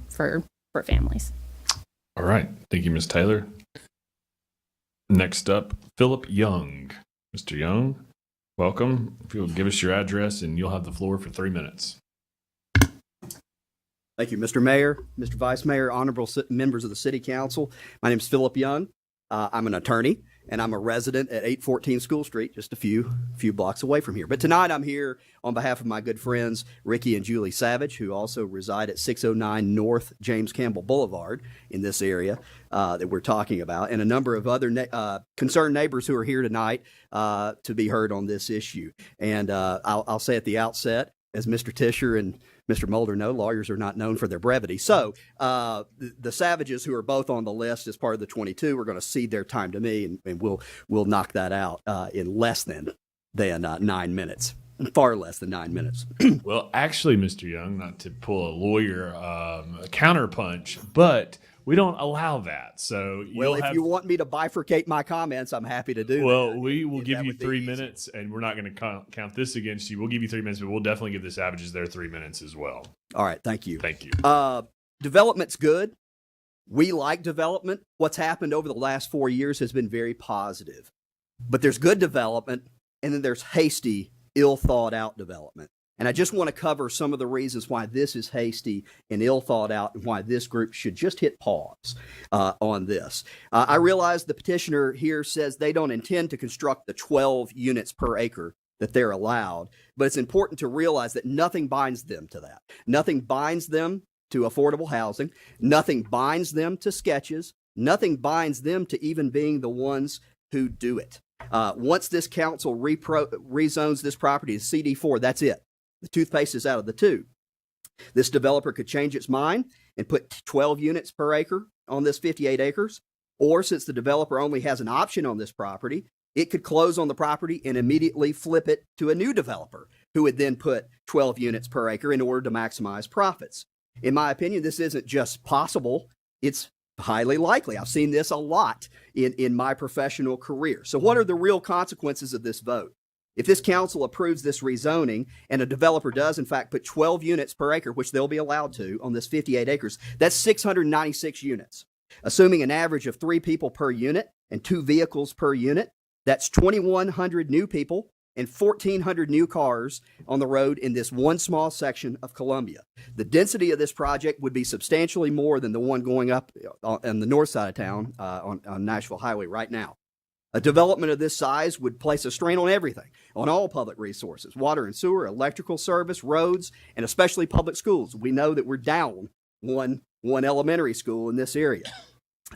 for families.
All right. Thank you, Ms. Taylor. Next up, Philip Young. Mr. Young, welcome. If you'll give us your address and you'll have the floor for 3 minutes.
Thank you, Mr. Mayor, Mr. Vice Mayor, honorable members of the City Council. My name is Philip Young. I'm an attorney, and I'm a resident at 814 School Street, just a few blocks away from here. But tonight I'm here on behalf of my good friends, Ricky and Julie Savage, who also reside at 609 North James Campbell Boulevard in this area that we're talking about, and a number of other concerned neighbors who are here tonight to be heard on this issue. And I'll say at the outset, as Mr. Tischer and Mr. Mulder know, lawyers are not known for their brevity. So the Savages, who are both on the list as part of the 22, are going to cede their time to me, and we'll knock that out in less than 9 minutes, far less than 9 minutes.
Well, actually, Mr. Young, not to pull a lawyer counterpunch, but we don't allow that. So
if you want me to bifurcate my comments, I'm happy to do that.
Well, we will give you 3 minutes, and we're not going to count this against you. We'll give you 3 minutes, but we'll definitely give the Savages their 3 minutes as well.
All right. Thank you.
Thank you.
Development's good. We like development. What's happened over the last 4 years has been very positive. But there's good development, and then there's hasty, ill-thought-out development. And I just want to cover some of the reasons why this is hasty and ill thought out and why this group should just hit pause on this. I realize the petitioner here says they don't intend to construct the 12 units per acre that they're allowed, but it's important to realize that nothing binds them to that. Nothing binds them to affordable housing. Nothing binds them to sketches. Nothing binds them to even being the ones who do it. Once this council rezones this property to CD4, that's it. The toothpaste is out of the tube. This developer could change its mind and put 12 units per acre on this 58 acres. Or since the developer only has an option on this property, it could close on the property and immediately flip it to a new developer who would then put 12 units per acre in order to maximize profits. In my opinion, this isn't just possible, it's highly likely. I've seen this a lot in my professional career. So what are the real consequences of this vote? If this council approves this rezoning and a developer does, in fact, put 12 units per acre, which they'll be allowed to on this 58 acres, that's 696 units. Assuming an average of 3 people per unit and 2 vehicles per unit, that's 2,100 new people and 1,400 new cars on the road in this one small section of Columbia. The density of this project would be substantially more than the one going up on the north side of town on Nashville Highway right now. A development of this size would place a strain on everything, on all public resources, water and sewer, electrical service, roads, and especially public schools. We know that we're down one elementary school in this area.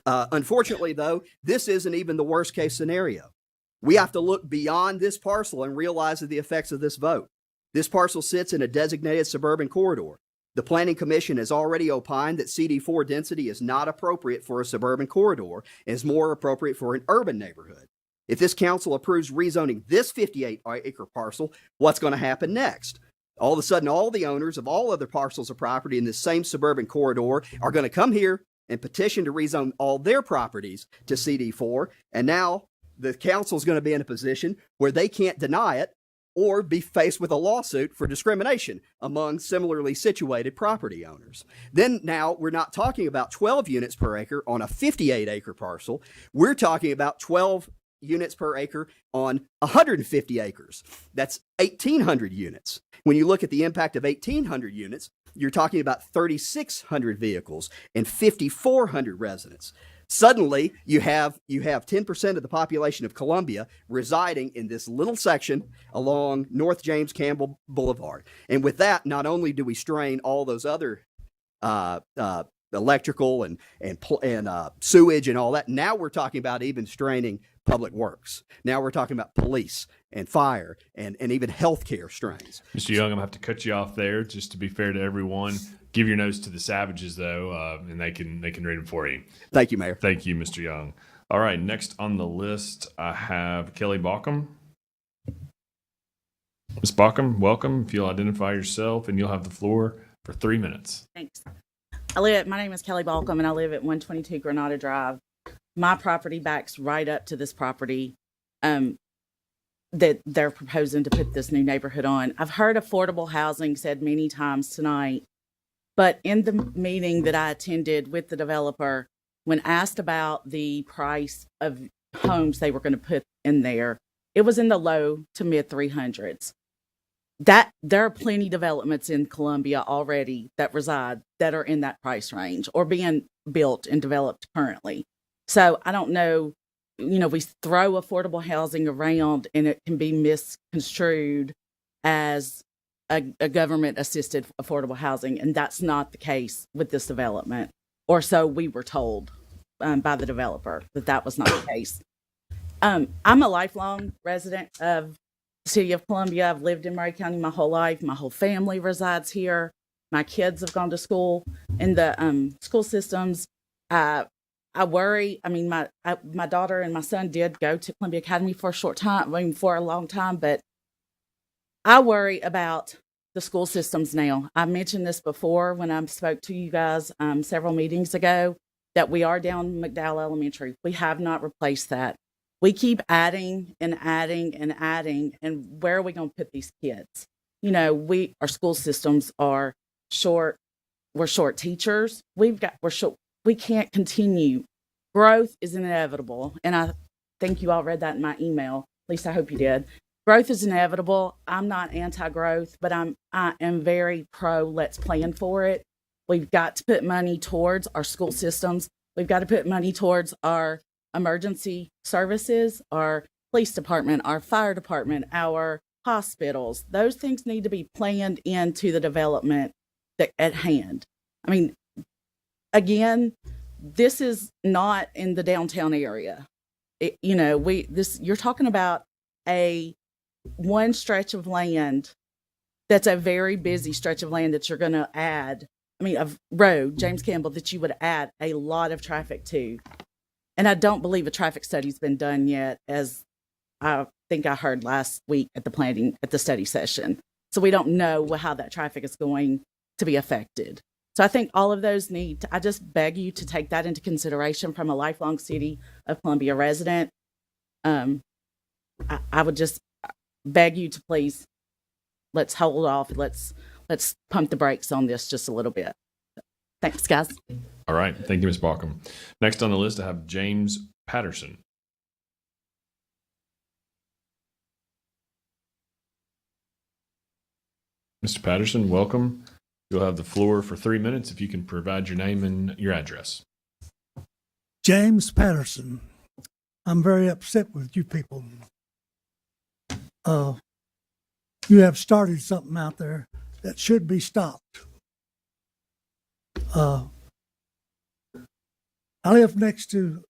Unfortunately, though, this isn't even the worst case scenario. We have to look beyond this parcel and realize the effects of this vote. This parcel sits in a designated suburban corridor. The Planning Commission has already opined that CD4 density is not appropriate for a suburban corridor and is more appropriate for an urban neighborhood. If this council approves rezoning this 58-acre parcel, what's going to happen next? All of a sudden, all the owners of all other parcels of property in this same suburban corridor are going to come here and petition to rezone all their properties to CD4, and now the council is going to be in a position where they can't deny it or be faced with a lawsuit for discrimination among similarly situated property owners. Then now we're not talking about 12 units per acre on a 58-acre parcel. We're talking about 12 units per acre on 150 acres. That's 1,800 units. When you look at the impact of 1,800 units, you're talking about 3,600 vehicles and 5,400 residents. Suddenly, you have 10% of the population of Columbia residing in this little section along North James Campbell Boulevard. And with that, not only do we strain all those other electrical and sewage and all that, now we're talking about even straining public works. Now we're talking about police and fire and even healthcare strains.
Mr. Young, I'm gonna have to cut you off there just to be fair to everyone. Give your notes to the Savages though, and they can read them for you.
Thank you, Mayor.
Thank you, Mr. Young. All right, next on the list I have Kelly Balcom. Ms. Balcom, welcome. If you'll identify yourself, and you'll have the floor for 3 minutes.
Thanks. My name is Kelly Balcom, and I live at 122 Granada Drive. My property backs right up to this property that they're proposing to put this new neighborhood on. I've heard affordable housing said many times tonight, but in the meeting that I attended with the developer, when asked about the price of homes they were going to put in there, it was in the low to mid 300s. That there are plenty developments in Columbia already that reside that are in that price range or being built and developed currently. So I don't know, we throw affordable housing around and it can be misconstrued as a government assisted affordable housing. And that's not the case with this development. Or so we were told by the developer that was not the case. I'm a lifelong resident of the city of Columbia. I've lived in Murray County my whole life. My whole family resides here. My kids have gone to school in the school systems. I worry. I mean, my daughter and my son did go to Columbia Academy for a short time, for a long time, but I worry about the school systems now. I mentioned this before when I spoke to you guys several meetings ago, that we are down McDowell Elementary. We have not replaced that. We keep adding and adding and adding, and where are we going to put these kids? Our school systems are short. We're short teachers. We're short. We can't continue. Growth is inevitable. And I think you all read that in my email. At least I hope you did. Growth is inevitable. I'm not anti-growth, but I am very pro let's plan for it. We've got to put money towards our school systems. We've got to put money towards our emergency services, our police department, our fire department, our hospitals. Those things need to be planned into the development at hand. I mean, again, this is not in the downtown area. You're talking about one stretch of land that's a very busy stretch of land that you're going to add. A road, James Campbell, that you would add a lot of traffic to. And I don't believe a traffic study's been done yet, as I think I heard last week at the study session. So we don't know how that traffic is going to be affected. So I think all of those I just beg you to take that into consideration from a lifelong City of Columbia resident. I would just beg you to please, let's hold off. Let's pump the brakes on this just a little bit. Thanks, guys.
All right. Thank you, Ms. Balcom. Next on the list, I have James Patterson. Mr. Patterson, welcome. You'll have the floor for 3 minutes if you can provide your name and your address.
James Patterson. I'm very upset with you people. You have started something out there that should be stopped. I live next to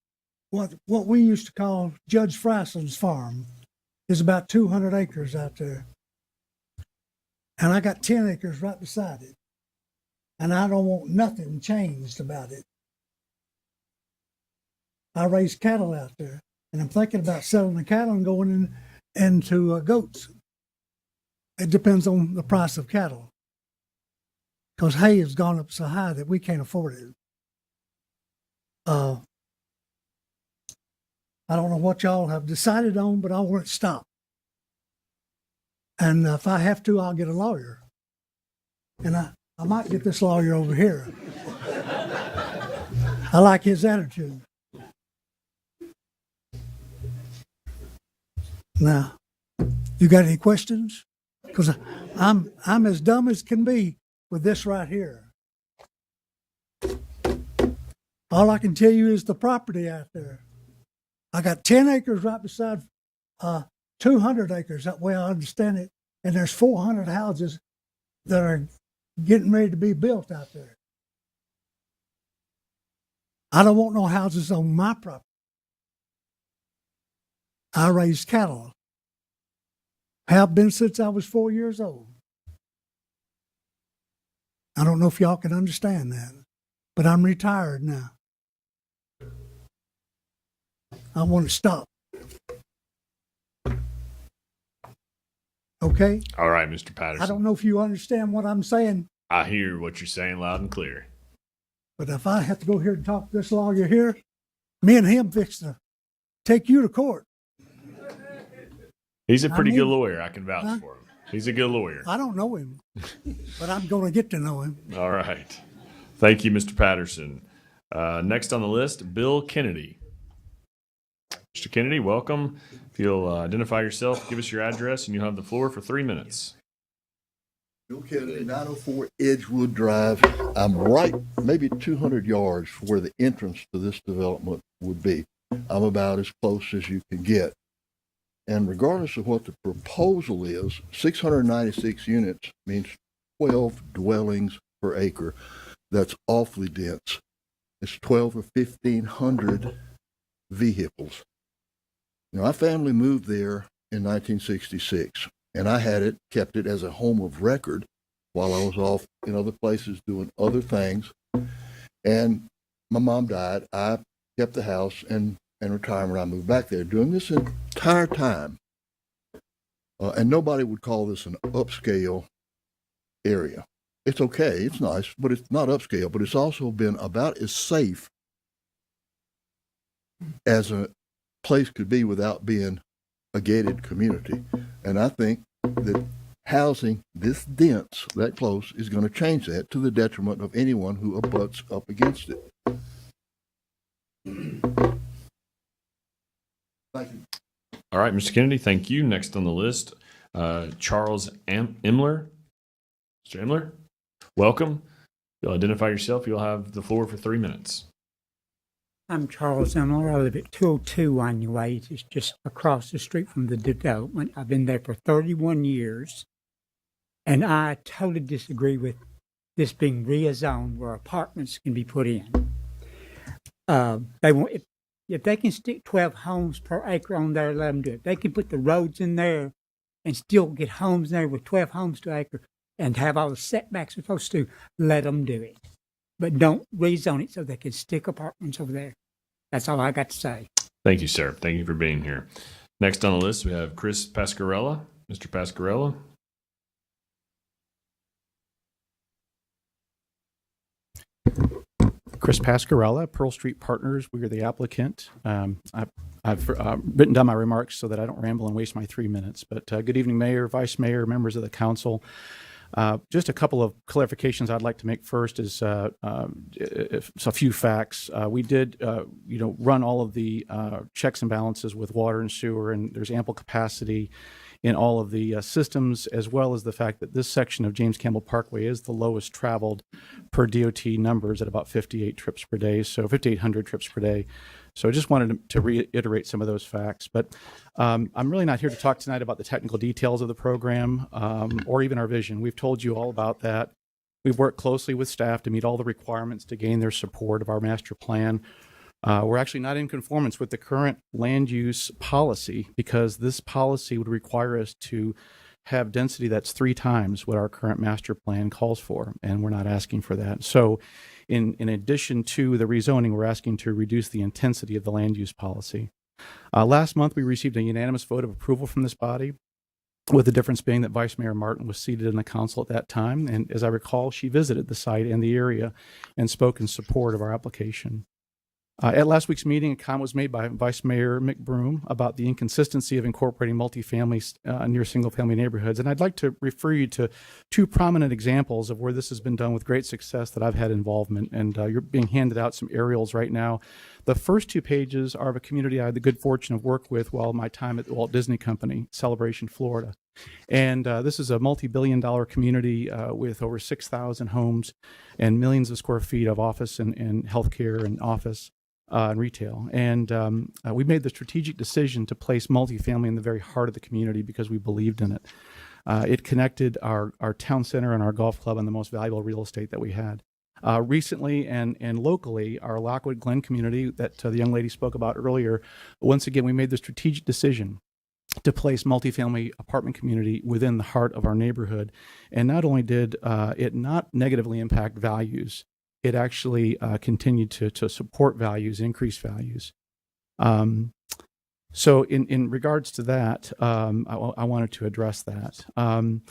what we used to call Judge Fryson's farm. There's about 200 acres out there. And I got 10 acres right beside it. And I don't want nothing changed about it. I raise cattle out there, and I'm thinking about selling the cattle and going into goats. It depends on the price of cattle, because hay has gone up so high that we can't afford it. I don't know what y'all have decided on, but I want it stopped. And if I have to, I'll get a lawyer. And I might get this lawyer over here. I like his attitude. Now, you got any questions? Because I'm as dumb as can be with this right here. All I can tell you is the property out there. I got 10 acres right beside 200 acres, that way I understand it. And there's 400 houses that are getting ready to be built out there. I don't want no houses on my property. I raise cattle. Have been since I was 4 years old. I don't know if y'all can understand that, but I'm retired now. I want to stop. Okay?
All right, Mr. Patterson.
I don't know if you understand what I'm saying,
I hear what you're saying loud and clear.
but if I have to go here and talk to this lawyer here, me and him fix to take you to court.
He's a pretty
I mean,
good lawyer. I can vouch
huh?
for him. He's a good lawyer.
I don't know him, but I'm going to get to know him.
All right. Thank you, Mr. Patterson. Next on the list, Bill Kennedy. Mr. Kennedy, welcome. If you'll identify yourself, give us your address, and you'll have the floor for 3 minutes.
Bill Kennedy, 904 Edgewood Drive. I'm right, maybe 200 yards from where the entrance to this development would be. I'm about as close as you can get. And regardless of what the proposal is, 696 units means 12 dwellings per acre. That's awfully dense. It's 12 or 1,500 vehicles. Now, my family moved there in 1966, and I kept it as a home of record while I was off in other places doing other things. And my mom died. I kept the house and retired when I moved back there. During this entire time, and nobody would call this an upscale area. It's okay, it's nice, but it's not upscale, but it's also been about as safe as a place could be without being a gated community. And I think that housing this dense, that close, is going to change that to the detriment of anyone who abuts up against it. Thank you.
All right, Mr. Kennedy, thank you. Next on the list, Charles Imler. Mr. Imler, welcome. You'll identify yourself. You'll have the floor for 3 minutes.
I'm Charles Imler. I live at 202 Wanya Way. It's just across the street from the development. I've been there for 31 years, and I totally disagree with this being rezoned where apartments can be put in. They want if they can stick 12 homes per acre on there, let them do it. They can put the roads in there and still get homes there with 12 homes to acre and have all the setbacks they're supposed to. Let them do it. But don't rezone it so they can stick apartments over there. That's all I got to say.
Thank you, sir. Thank you for being here. Next on the list, we have Chris Pascarella. Mr. Pascarella.
Chris Pascarella, Pearl Street Partners. We are the applicant. I've written down my remarks so that I don't ramble and waste my 3 minutes. But good evening, Mayor, Vice Mayor, members of the council. Just a couple of clarifications I'd like to make first is a few facts. We did, run all of the checks and balances with water and sewer, and there's ample capacity in all of the systems, as well as the fact that this section of James Campbell Parkway is the lowest traveled per DOT numbers at about 58 trips per day, so 5,800 trips per day. So I just wanted to reiterate some of those facts. But I'm really not here to talk tonight about the technical details of the program or even our vision. We've told you all about that. We've worked closely with staff to meet all the requirements to gain their support of our master plan. We're actually not in conformance with the current land use policy because this policy would require us to have density that's 3 times what our current master plan calls for, and we're not asking for that. So in addition to the rezoning, we're asking to reduce the intensity of the land use policy. Last month, we received a unanimous vote of approval from this body, with the difference being that Vice Mayor Martin was seated in the council at that time, and as I recall, she visited the site and the area and spoke in support of our application. At last week's meeting, a comment was made by Vice Mayor Mick Broom about the inconsistency of incorporating multifamily near single-family neighborhoods. And I'd like to refer you to two prominent examples of where this has been done with great success that I've had involvement. And you're being handed out some aerials right now. The first 2 pages are of a community I had the good fortune of work with while my time at the Walt Disney Company, Celebration, Florida. And this is a multi-billion-dollar community with over 6,000 homes and millions of square feet of office and healthcare and office. And retail. And we made the strategic decision to place multifamily in the very heart of the community because we believed in it. It connected our town center and our golf club and the most valuable real estate that we had. Recently and locally, our Lockwood Glen community that the young lady spoke about earlier, once again, we made the strategic decision to place multifamily apartment community within the heart of our neighborhood. And not only did it not negatively impact values, it actually continued to support values, increase values. So in regards to that, I wanted to address that. And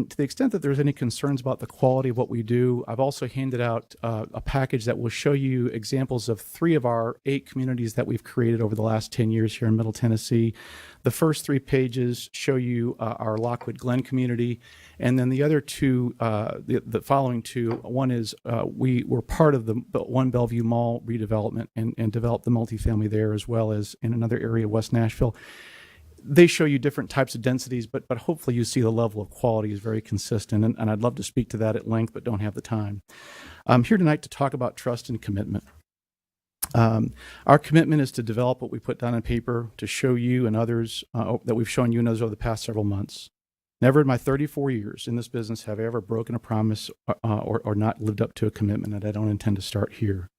to the extent that there's any concerns about the quality of what we do, I've also handed out a package that will show you examples of 3 of our 8 communities that we've created over the last 10 years here in Middle Tennessee. The first 3 pages show you our Lockwood Glen community. And then the other 2, the following 2, one is we were part of the One Bellevue Mall redevelopment and developed the multifamily there, as well as in another area of West Nashville. They show you different types of densities, but hopefully you see the level of quality is very consistent. And I'd love to speak to that at length, but don't have the time. I'm here tonight to talk about trust and commitment. Our commitment is to develop what we put down on paper to show you and others that we've shown you and others over the past several months. Never in my 34 years in this business have I ever broken a promise or not lived up to a commitment, and I don't intend to start here.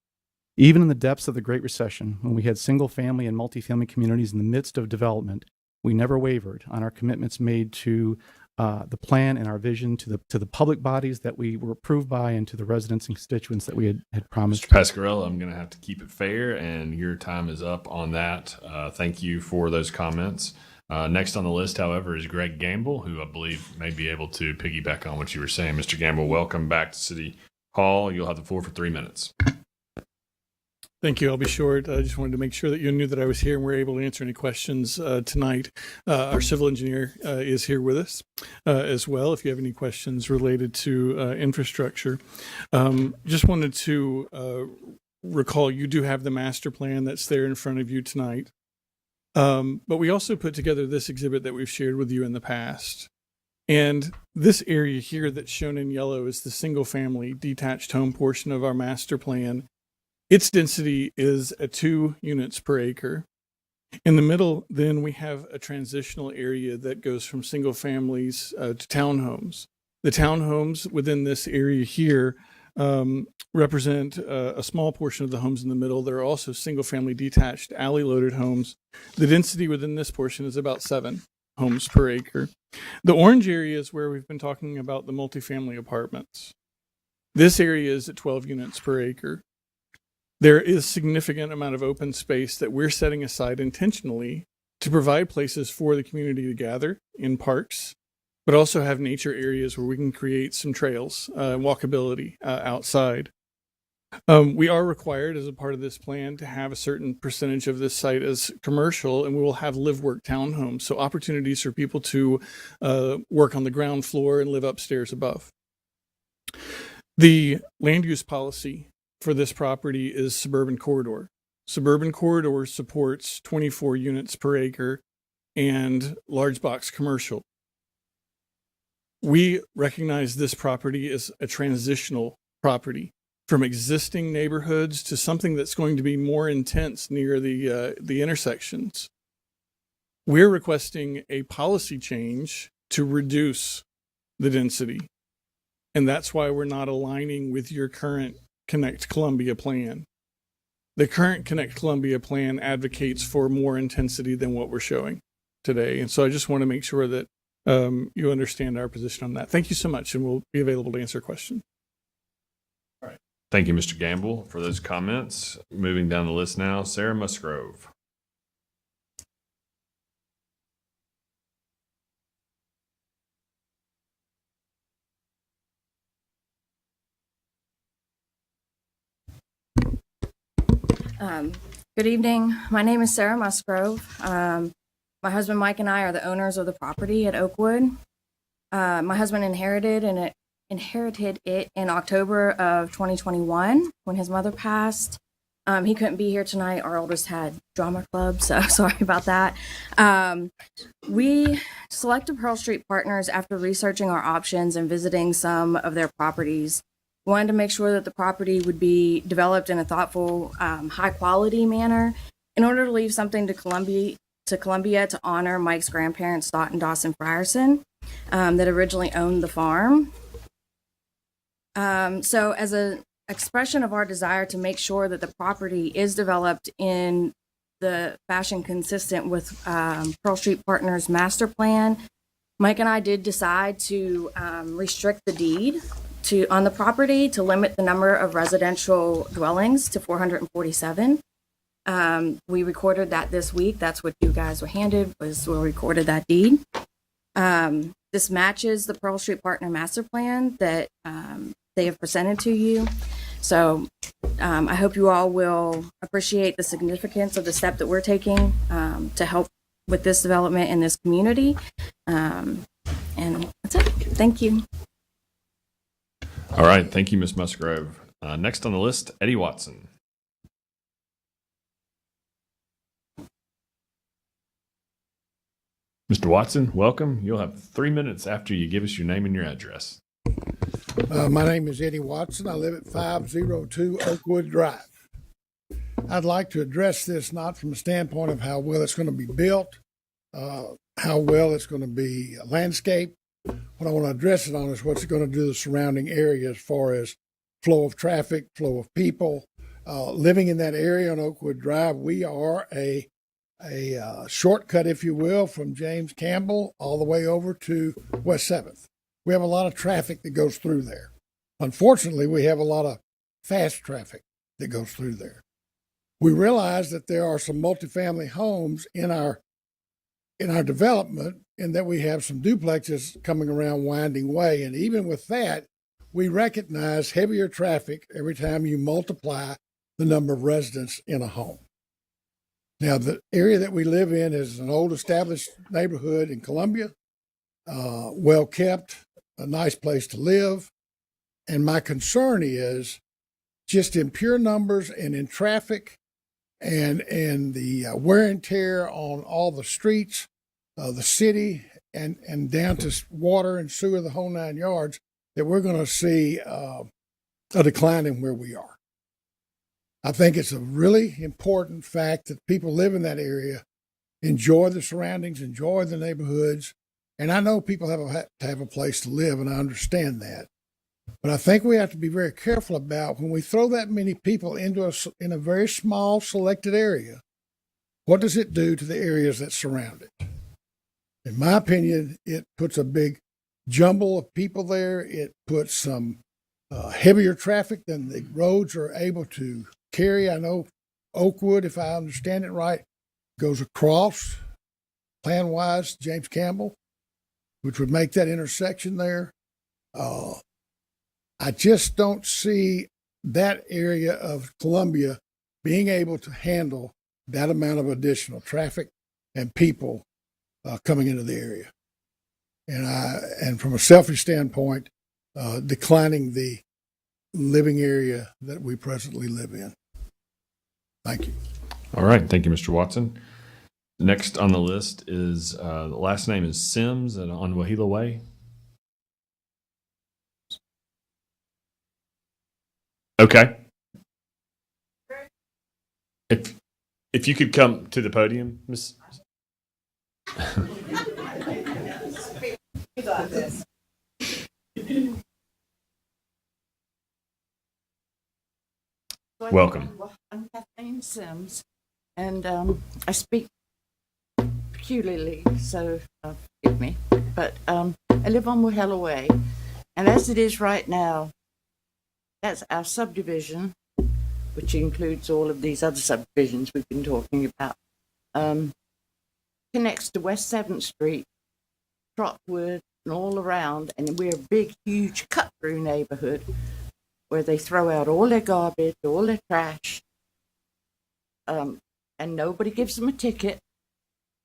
Even in the depths of the Great Recession, when we had single-family and multifamily communities in the midst of development, we never wavered on our commitments made to the plan and our vision to the public bodies that we were approved by and to the residents and constituents that we had promised.
Mr. Pasquarello, I'm going to have to keep it fair, and your time is up on that. Thank you for those comments. Next on the list, however, is Greg Gamble, who I believe may be able to piggyback on what you were saying. Mr. Gamble, welcome back to City Hall. You'll have the floor for 3 minutes.
Thank you. I'll be short. I just wanted to make sure that you knew that I was here and were able to answer any questions tonight. Our civil engineer is here with us as well, if you have any questions related to infrastructure. Just wanted to recall you do have the master plan that's there in front of you tonight. But we also put together this exhibit that we've shared with you in the past. And this area here that's shown in yellow is the single family detached home portion of our master plan. Its density is at 2 units per acre. In the middle, then, we have a transitional area that goes from single families to townhomes. The townhomes within this area here represent a small portion of the homes in the middle. There are also single-family detached alley-loaded homes. The density within this portion is about 7 homes per acre. The orange area is where we've been talking about the multifamily apartments. This area is at 12 units per acre. There is significant amount of open space that we're setting aside intentionally to provide places for the community to gather in parks, but also have nature areas where we can create some trails, walkability outside. We are required as a part of this plan to have a certain percentage of this site as commercial, and we will have live-work townhomes, so opportunities for people to work on the ground floor and live upstairs above. The land use policy for this property is suburban corridor. Suburban corridor supports 24 units per acre and large box commercial. We recognize this property as a transitional property from existing neighborhoods to something that's going to be more intense near the intersections. We're requesting a policy change to reduce the density. And that's why we're not aligning with your current Connect Columbia plan. The current Connect Columbia plan advocates for more intensity than what we're showing today. And so I just want to make sure that you understand our position on that. Thank you so much, and we'll be available to answer questions.
All right. Thank you, Mr. Gamble, for those comments. Moving down the list now, Sarah Musgrove.
Good evening. My name is Sarah Musgrove. My husband Mike and I are the owners of the property at Oakwood. My husband inherited it in October of 2021 when his mother passed. He couldn't be here tonight. Our oldest had drama club, so sorry about that. We selected Pearl Street Partners after researching our options and visiting some of their properties. We wanted to make sure that the property would be developed in a thoughtful, high-quality manner in order to leave something to Columbia to honor Mike's grandparents, Stott and Dawson Frierson, that originally owned the farm. So as an expression of our desire to make sure that the property is developed in the fashion consistent with Pearl Street Partners' master plan, Mike and I did decide to restrict the deed on the property to limit the number of residential dwellings to 447. We recorded that this week. That's what you guys were handed, we recorded that deed. This matches the Pearl Street Partner master plan that they have presented to you. So I hope you all will appreciate the significance of the step that we're taking to help with this development in this community. And that's it. Thank you.
All right. Thank you, Ms. Musgrove. Next on the list, Eddie Watson. Mr. Watson, welcome. You'll have 3 minutes after you give us your name and your address.
My name is Eddie Watson. I live at 502 Oakwood Drive. I'd like to address this not from the standpoint of how well it's going to be built, how well it's going to be landscaped. What I want to address it on is what's it going to do to the surrounding area as far as flow of traffic, flow of people. Living in that area on Oakwood Drive, we are a shortcut, if you will, from James Campbell all the way over to West 7th. We have a lot of traffic that goes through there. Unfortunately, we have a lot of fast traffic that goes through there. We realize that there are some multifamily homes in our development, and that we have some duplexes coming around Winding Way. And even with that, we recognize heavier traffic every time you multiply the number of residents in a home. Now, the area that we live in is an old established neighborhood in Columbia, well kept, a nice place to live. And my concern is just in pure numbers and in traffic and the wear and tear on all the streets, the city, and down to water and sewer, the whole 9 yards, that we're going to see a decline in where we are. I think it's a really important fact that people live in that area, enjoy the surroundings, enjoy the neighborhoods. And I know people have to have a place to live, and I understand that. But I think we have to be very careful about when we throw that many people in a very small selected area, what does it do to the areas that surround it? In my opinion, it puts a big jumble of people there. It puts some heavier traffic than the roads are able to carry. I know Oakwood, if I understand it right, goes across, plan-wise, James Campbell, which would make that intersection there. I just don't see that area of Columbia being able to handle that amount of additional traffic and people coming into the area. And from a selfish standpoint, declining the living area that we presently live in. Thank you.
All right. Thank you, Mr. Watson. Next on the list is, the last name is Sims and on Wahila Way. Okay. If you could come to the podium, Miss. Welcome.
I'm Kathleen Sims, and I speak peculiarly, so forgive me. But I live on Wahila Way, and as it is right now, that's our subdivision, which includes all of these other subdivisions we've been talking about. Connects to West 7th Street, Trotwood, and all around, and we're a big, huge cut-through neighborhood where they throw out all their garbage, all their trash. and nobody gives them a ticket.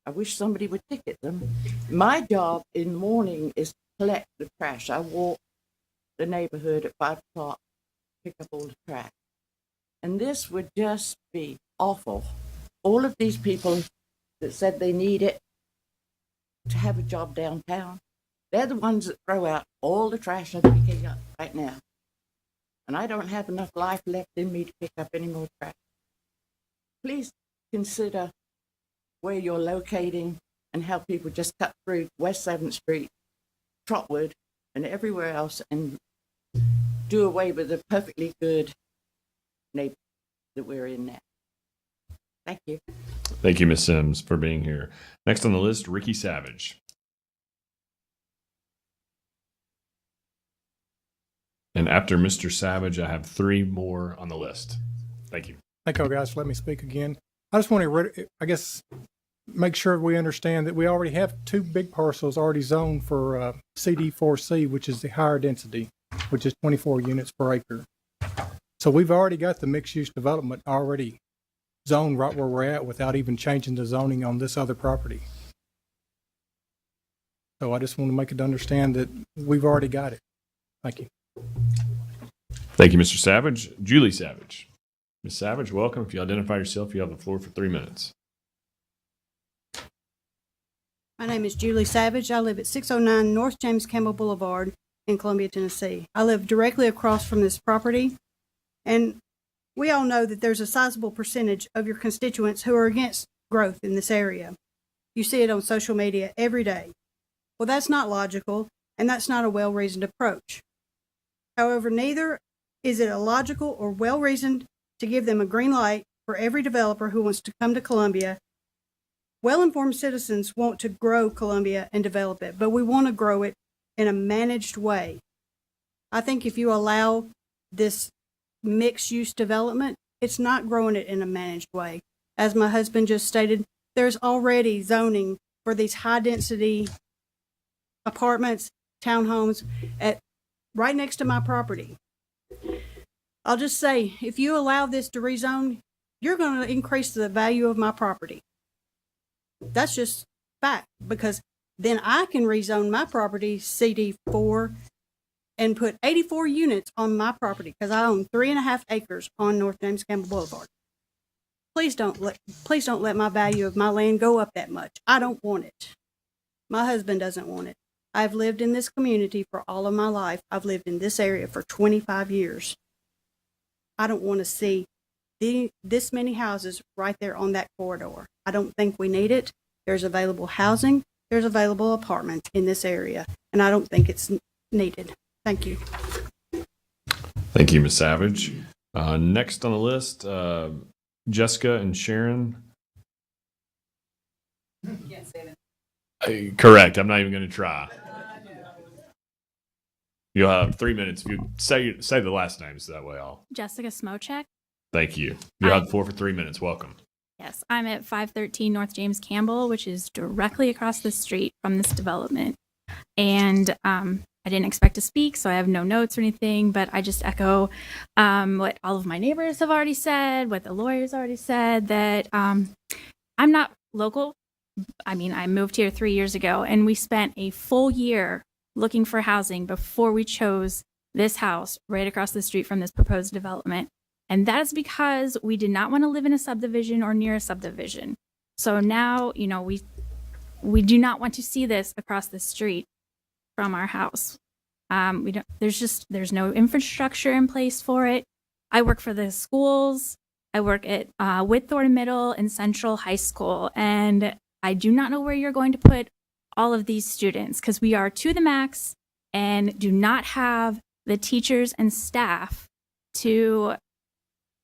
I wish somebody would ticket them. My job in the morning is to collect the trash. I walk the neighborhood at 5 o'clock, pick up all the trash. And this would just be awful. All of these people that said they need it to have a job downtown, they're the ones that throw out all the trash I'm picking up right now. And I don't have enough life left in me to pick up any more trash. Please consider where you're locating and how people just cut through West 7th Street, Trotwood, and everywhere else and do away with the perfectly good neighborhood that we're in now. Thank you.
Thank you, Ms. Sims, for being here. Next on the list, Ricky Savage. And after Mr. Savage, I have 3 more on the list. Thank you.
Thank you, guys, for letting me speak again. I just want to, make sure we understand that we already have 2 big parcels already zoned for CD4C, which is the higher density, which is 24 units per acre. So we've already got the mixed-use development already zoned right where we're at without even changing the zoning on this other property. So I just want to make it understand that we've already got it. Thank you.
Thank you, Mr. Savage. Julie Savage. Ms. Savage, welcome. If you identify yourself, you have the floor for 3 minutes.
My name is Julie Savage. I live at 609 North James Campbell Boulevard in Columbia, Tennessee. I live directly across from this property, and we all know that there's a sizable percentage of your constituents who are against growth in this area. You see it on social media every day. Well, that's not logical, and that's not a well-reasoned approach. However, neither is it illogical or well-reasoned to give them a green light for every developer who wants to come to Columbia. Well-informed citizens want to grow Columbia and develop it, but we want to grow it in a managed way. I think if you allow this mixed-use development, it's not growing it in a managed way. As my husband just stated, there's already zoning for these high-density apartments, townhomes, right next to my property. I'll just say, if you allow this to rezone, you're going to increase the value of my property. That's just fact, because then I can rezone my property CD4 and put 84 units on my property because I own 3.5 acres on North James Campbell Boulevard. Please don't let my value of my land go up that much. I don't want it. My husband doesn't want it. I've lived in this community for all of my life. I've lived in this area for 25 years. I don't want to see this many houses right there on that corridor. I don't think we need it. There's available housing. There's available apartments in this area, and I don't think it's needed. Thank you.
Thank you, Ms. Savage. Next on the list, Jessica and Sharon. Correct. I'm not even going to try. You'll have 3 minutes. If you say the last name, so that way I'll.
Jessica Smochek.
Thank you. You'll have the floor for 3 minutes. Welcome.
Yes, I'm at 513 North James Campbell, which is directly across the street from this development. And I didn't expect to speak, so I have no notes or anything, but I just echo what all of my neighbors have already said, what the lawyers already said, that I'm not local. I mean, I moved here 3 years ago, and we spent a full year looking for housing before we chose this house right across the street from this proposed development. And that is because we did not want to live in a subdivision or near a subdivision. So now, you know, we do not want to see this across the street from our house. There's no infrastructure in place for it. I work for the schools. I work at Whitthorne Middle and Central High School, and I do not know where you're going to put all of these students because we are to the max and do not have the teachers and staff to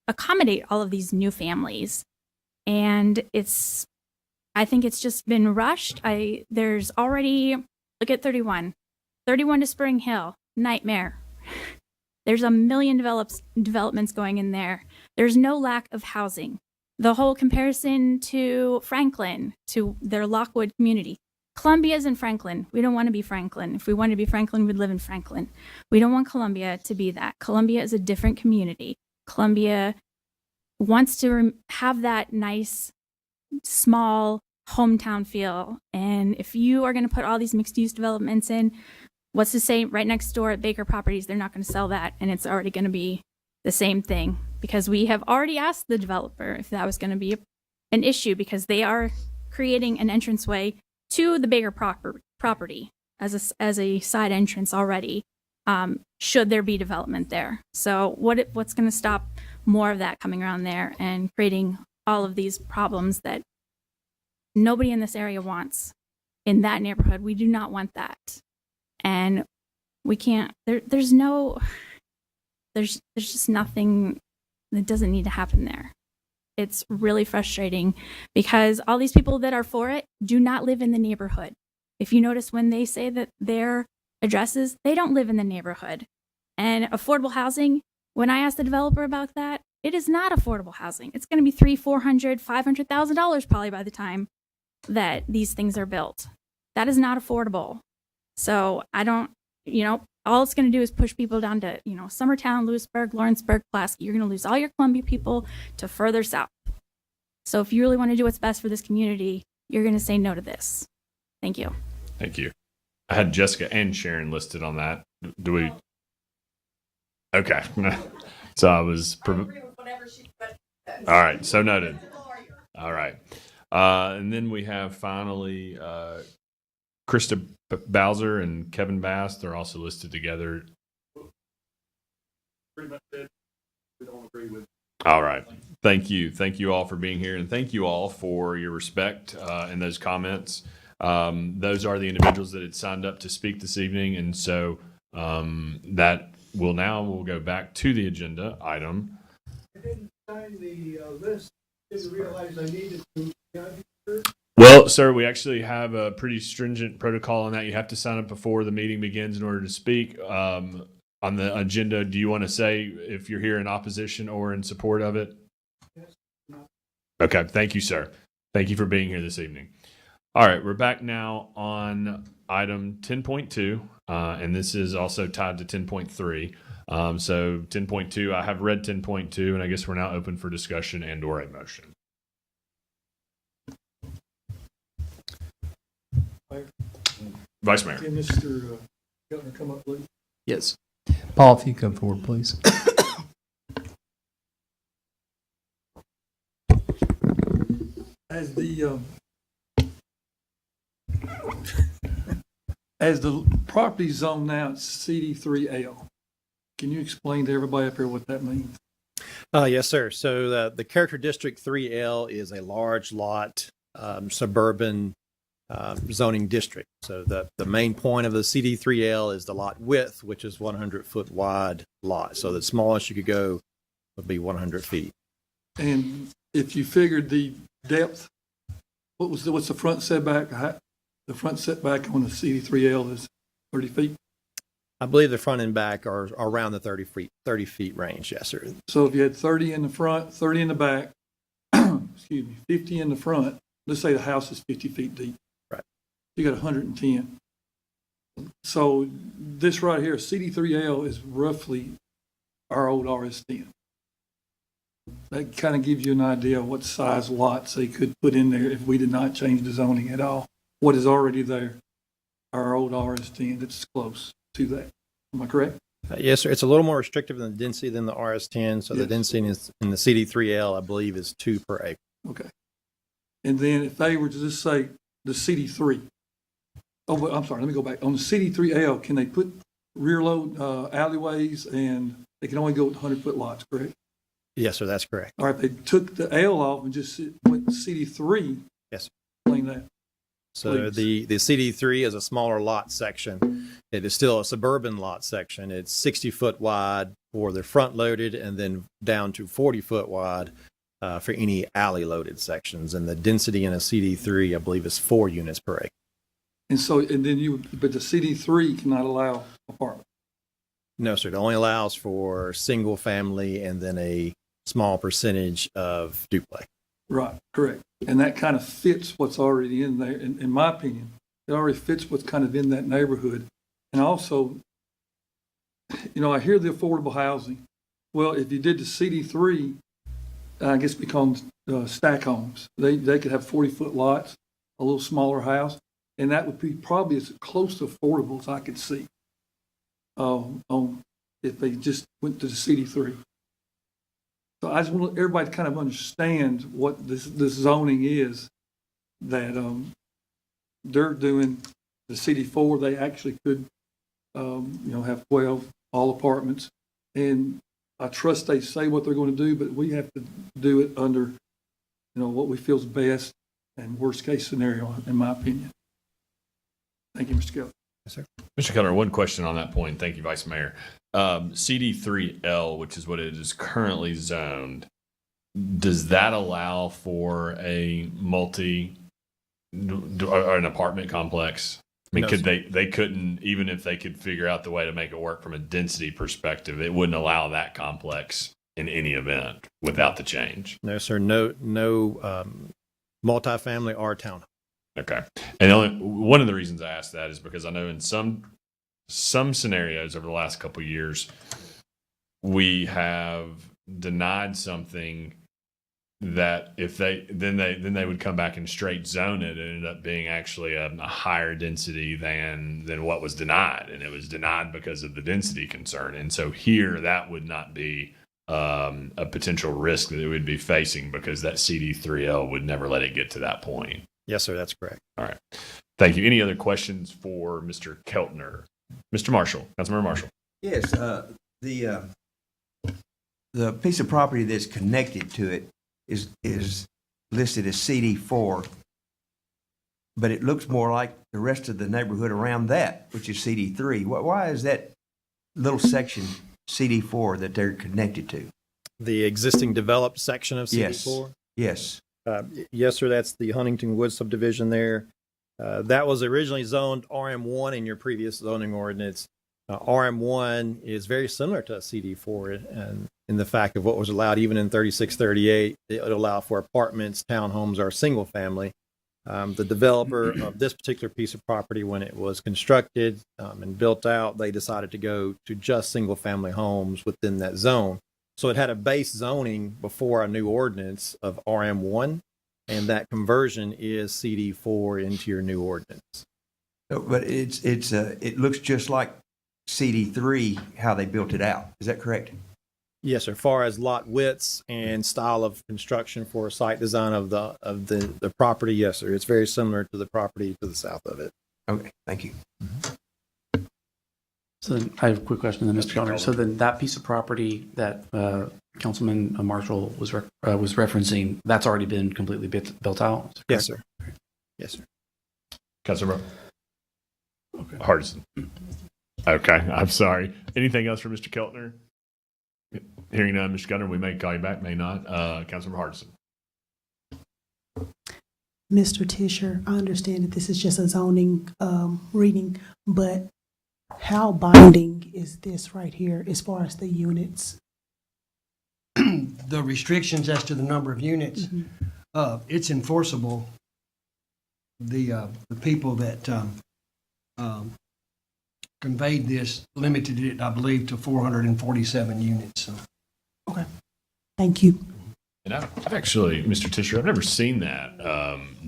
accommodate all of these new families. And I think it's just been rushed. There's already, look at 31 to Spring Hill, nightmare. There's a million developments going in there. There's no lack of housing. The whole comparison to Franklin, to their Lockwood community. Columbia's in Franklin. We don't want to be Franklin. If we wanted to be Franklin, we'd live in Franklin. We don't want Columbia to be that. Columbia is a different community. Columbia wants to have that nice, small hometown feel. And if you are going to put all these mixed use developments in, what's to say right next door at Baker Properties, they're not going to sell that, and it's already going to be the same thing, because we have already asked the developer if that was going to be an issue, because they are creating an entranceway to the Baker property as a side entrance already. Should there be development there? So what's going to stop more of that coming around there and creating all of these problems that nobody in this area wants in that neighborhood? We do not want that, and we can't. There's just nothing that doesn't need to happen there. It's really frustrating because all these people that are for it do not live in the neighborhood. If you notice, when they say that their addresses, they don't live in the neighborhood. And affordable housing, when I asked the developer about that, it is not affordable housing. It's going to be $300,000, $400,000, $500,000 probably by the time that these things are built. That is not affordable. So I don't, all it's going to do is push people down to, Summertown, Lewisburg, Lawrenceburg, Pulaski. You're going to lose all your Columbia people to further south. So if you really want to do what's best for this community, you're going to say no to this. Thank you.
Thank you. I had Jessica and Sharon listed on that. Do we? Okay. So I was. All right. So noted. All right. And then we have finally Krista Bowser and Kevin Bass. They're also listed together. Pretty much said we don't agree with. All right. Thank you. Thank you all for being here, and thank you all for your respect and those comments. Those are the individuals that had signed up to speak this evening, and so that we'll go back to the agenda item.
I didn't sign the list. Didn't realize I needed to.
Well, sir, we actually have a pretty stringent protocol on that. You have to sign up before the meeting begins in order to speak. On the agenda, do you want to say if you're here in opposition or in support of it?
Yes. No.
Okay. Thank you, sir. Thank you for being here this evening. All right. We're back now on item 10.2, and this is also tied to 10.3. So 10.2, I have read 10.2, and I guess we're now open for discussion and or a motion. Vice Mayor.
Can Mr. Governor come up, please?
Yes. Paul, if you come forward, please.
As the property zone now, it's CD3L. Can you explain to everybody up here what that means?
Yes, sir. So the Character District 3L is a large lot suburban zoning district. So the main point of the CD3L is the lot width, which is 100-foot wide lot. So the smallest you could go would be 100 feet.
And if you figured the depth, what's the front setback? The front setback on the CD3L is 30 feet.
I believe the front and back are around the 30 feet range. Yes, sir.
So if you had 30 in the front, 30 in the back, excuse me, 50 in the front, let's say the house is 50 feet deep.
Right.
You got 110. So this right here, CD3L, is roughly our old RS10. That kind of gives you an idea of what size lots they could put in there if we did not change the zoning at all. What is already there, our old RS10, that's close to that. Am I correct?
Yes, sir. It's a little more restrictive in the density than the RS10. So
Yes.
the density is, in the CD3L, I believe, is 2 per acre.
Okay. And then if they were to just say the CD3, oh, well, I'm sorry, let me go back. On the CD3L, can they put rear load alleyways, and they can only go with 100-foot lots, correct?
Yes, sir. That's correct.
Or if they took the L off and just went CD3,
yes,
explain that.
So the CD3 is a smaller lot section. It is still a suburban lot section. It's 60-foot wide for the front loaded, and then down to 40-foot wide for any alley loaded sections. And the density in a CD3, I believe, is 4 units per acre.
And so, and then but the CD3 cannot allow apartments.
No, sir. It only allows for single family and then a small percentage of duplex.
Right, correct. And that kind of fits what's already in there, in my opinion. It already fits what's kind of in that neighborhood. And also, I hear the affordable housing. Well, if you did the CD3,
I guess we call them stack homes. They could have 40-foot lots, a little smaller house, and that would be probably as close to affordable as I could see. If they just went to the CD3. So I just want everybody to kind of understand what this zoning is, that they're doing the CD4. They actually could, have 12 all apartments, and I trust they say what they're going to do, but we have to do it under, what we feel is best and worst case scenario, in my opinion. Thank you, Mr. Keller.
Yes, sir. Mr. Keller, one question on that point. Thank you, Vice Mayor. CD3L, which is what it is currently zoned, does that allow for a or an apartment complex? I mean,
No,
could
sir.
they couldn't, even if they could figure out the way to make it work from a density perspective, it wouldn't allow that complex in any event without the change?
No, sir. No multifamily or town.
Okay. And one of the reasons I asked that is because I know in some scenarios over the last couple of years, we have denied something that if they would come back and straight zone it, it ended up being actually a higher density than what was denied, and it was denied because of the density concern. And so here, that would not be a potential risk that it would be facing, because that CD3L would never let it get to that point.
Yes, sir. That's correct.
All right. Thank you. Any other questions for Mr. Keltner? Mr. Marshall, Councilmember Marshall.
Yes, the piece of property that's connected to it is listed as CD4, but it looks more like the rest of the neighborhood around that, which is CD3. Why is that little section CD4 that they're connected to?
The existing developed section of CD4?
Yes.
Yes, sir. That's the Huntington Woods subdivision there. That was originally zoned RM1 in your previous zoning ordinance. RM1 is very similar to a CD4 and in the fact of what was allowed even in 3638. It would allow for apartments, townhomes, or single family. The developer of this particular piece of property, when it was constructed and built out, they decided to go to just single family homes within that zone. So it had a base zoning before a new ordinance of RM1, and that conversion is CD4 into your new ordinance.
But it looks just like CD3 how they built it out. Is that correct?
Yes, sir. As far as lot widths and style of construction for site design of the property, yes, sir. It's very similar to the property to the south of it.
Okay, thank you.
So then I have a quick question, then, Mr. Kellner. So then that piece of property that Councilman Marshall was referencing, that's already been completely built out?
Yes, sir. Yes, sir.
Councilmember Hardison. Okay, I'm sorry. Anything else for Mr. Keltner? Hearing none, Mr. Gunner, we may call you back, may not. Councilmember Hardison.
Mr. Tischer, I understand that this is just a zoning reading, but how binding is this right here as far as the units?
The restrictions as to the number of units, it's enforceable. The people that conveyed this limited it, I believe, to 447 units. So.
Okay, thank you.
And I've actually, Mr. Tischer, I've never seen that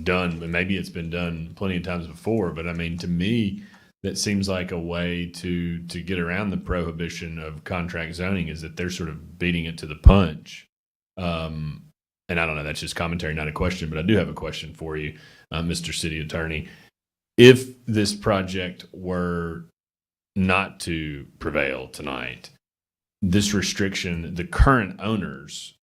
done, but maybe it's been done plenty of times before. But I mean, to me, that seems like a way to get around the prohibition of contract zoning, is that they're sort of beating it to the punch. And I don't know, that's just commentary, not a question, but I do have a question for you, Mr. City Attorney. If this project were not to prevail tonight, this restriction, the current owners,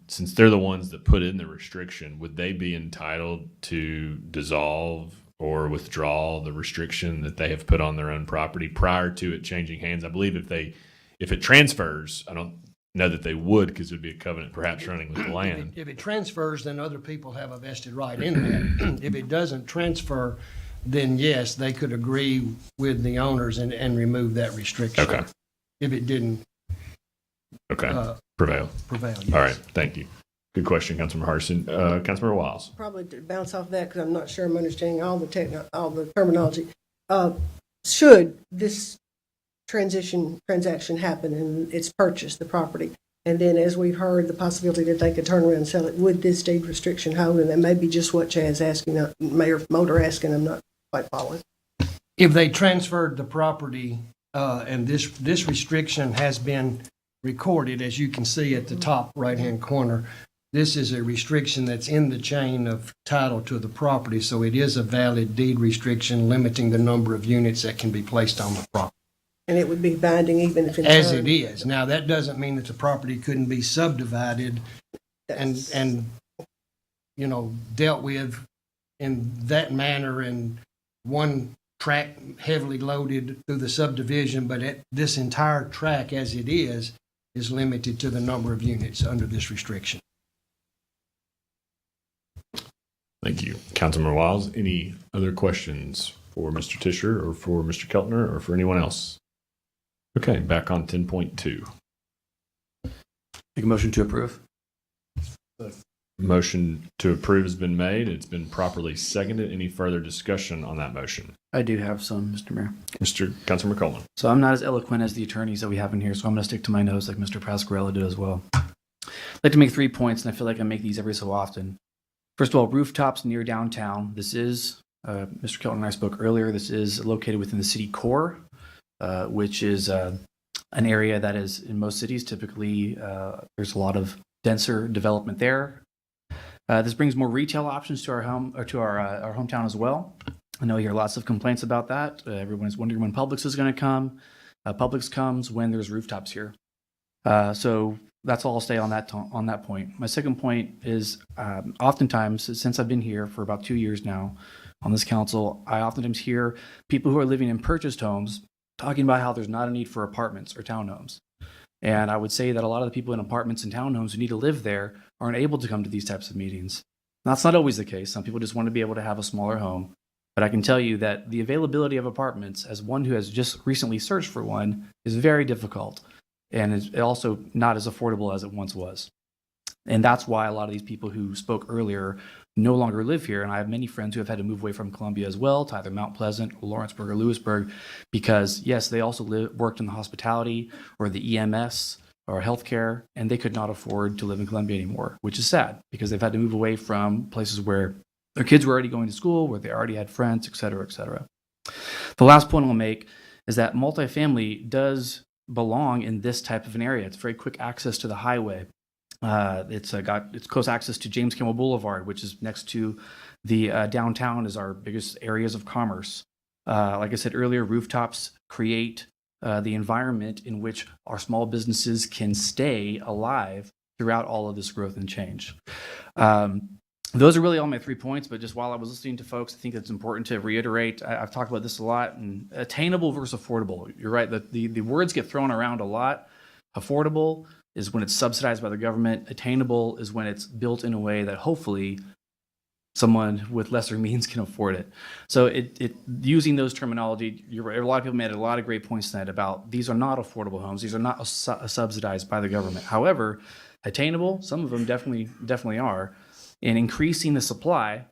since they're the ones that put in the restriction, would they be entitled to dissolve or withdraw the restriction that they have put on their own property prior to it changing hands? I believe if it transfers, I don't know that they would, because it would be a covenant perhaps running with the land.
If it transfers, then other people have a vested right in that. If it doesn't transfer, then yes, they could agree with the owners and remove that restriction.
Okay.
If it didn't.
Okay. Prevail.
Yes.
All right. Thank you. Good question, Councilmember Hardison. Councilmember Wiles.
Probably to bounce off that, because I'm not sure I'm understanding all the terminology. Should this transaction happen and it's purchased, the property, And then, as we've heard, the possibility that they could turn around and sell it with this deed restriction hold, and that may be just what Chad's asking, Mayor Motor asking, I'm not quite following.
If they transferred the property, and this restriction has been recorded, as you can see at the top right-hand corner, this is a restriction that's in the chain of title to the property, so it is a valid deed restriction limiting the number of units that can be placed on the property.
And it would be binding even if it's.
As it is. Now, that doesn't mean that the property couldn't be subdivided and dealt with in that manner in one track heavily loaded through the subdivision, but this entire track as it is limited to the number of units under this restriction.
Thank you. Councilman Wiles, any other questions for Mr. Tischer or for Mr. Keltner or for anyone else? Okay, back on 10.2.
Make a motion to approve.
Motion to approve has been made. It's been properly seconded. Any further discussion on that motion?
I do have some, Mr. Mayor.
Councilman McCollum.
So I'm not as eloquent as the attorneys that we have in here, so I'm going to stick to my notes like Mr. Pasquarello did as well. I'd like to make 3 points, and I feel like I make these every so often. First of all, rooftops near downtown. This is, Mr. Kelton and I spoke earlier, this is located within the city core, which is an area that is in most cities typically there's a lot of denser development there. This brings more retail options to our hometown as well. I know you hear lots of complaints about that. Everyone is wondering when Publix is going to come. Publix comes when there's rooftops here. So that's all I'll say on that point. My second point is oftentimes, since I've been here for about 2 years now on this council, I oftentimes hear people who are living in purchased homes talking about how there's not a need for apartments or townhomes. And I would say that a lot of the people in apartments and townhomes who need to live there aren't able to come to these types of meetings. That's not always the case. Some people just want to be able to have a smaller home. But I can tell you that the availability of apartments, as one who has just recently searched for one, is very difficult. And it's also not as affordable as it once was. And that's why a lot of these people who spoke earlier no longer live here. And I have many friends who have had to move away from Columbia as well, to either Mount Pleasant, or Lawrenceburg, or Lewisburg, because yes, they also worked in the hospitality or the EMS or healthcare, and they could not afford to live in Columbia anymore, which is sad because they've had to move away from places where their kids were already going to school, where they already had friends, et cetera, et cetera. The last point I'll make is that multifamily does belong in this type of an area. It's very quick access to the highway. It's close access to James Campbell Boulevard, which is next to the downtown is our biggest areas of commerce. Like I said earlier, rooftops create the environment in which our small businesses can stay alive throughout all of this growth and change. Those are really all my 3 points, but just while I was listening to folks, I think it's important to reiterate, I've talked about this a lot, and attainable versus affordable. You're right, the words get thrown around a lot. Affordable is when it's subsidized by the government. Attainable is when it's built in a way that hopefully someone with lesser means can afford it. So using those terminology, you're right, a lot of people made a lot of great points tonight about these are not affordable homes. These are not subsidized by the government. However, attainable, some of them definitely are. And increasing the supply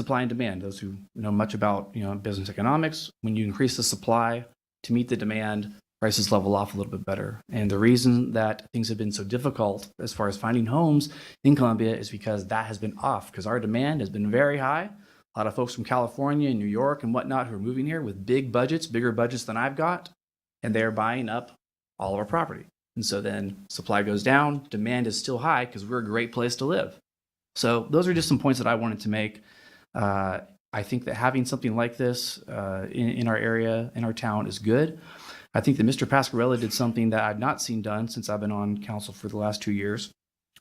and demand. Those who know much about business economics, when you increase the supply to meet the demand, prices level off a little bit better. And the reason that things have been so difficult as far as finding homes in Columbia is because that has been off, because our demand has been very high. A lot of folks from California and New York and whatnot who are moving here with big budgets, bigger budgets than I've got, and they're buying up all of our property. And so then supply goes down, demand is still high because we're a great place to live. So those are just some points that I wanted to make. I think that having something like this in our area, in our town, is good. I think that Mr. Pasquarello did something that I've not seen done since I've been on council for the last 2 years,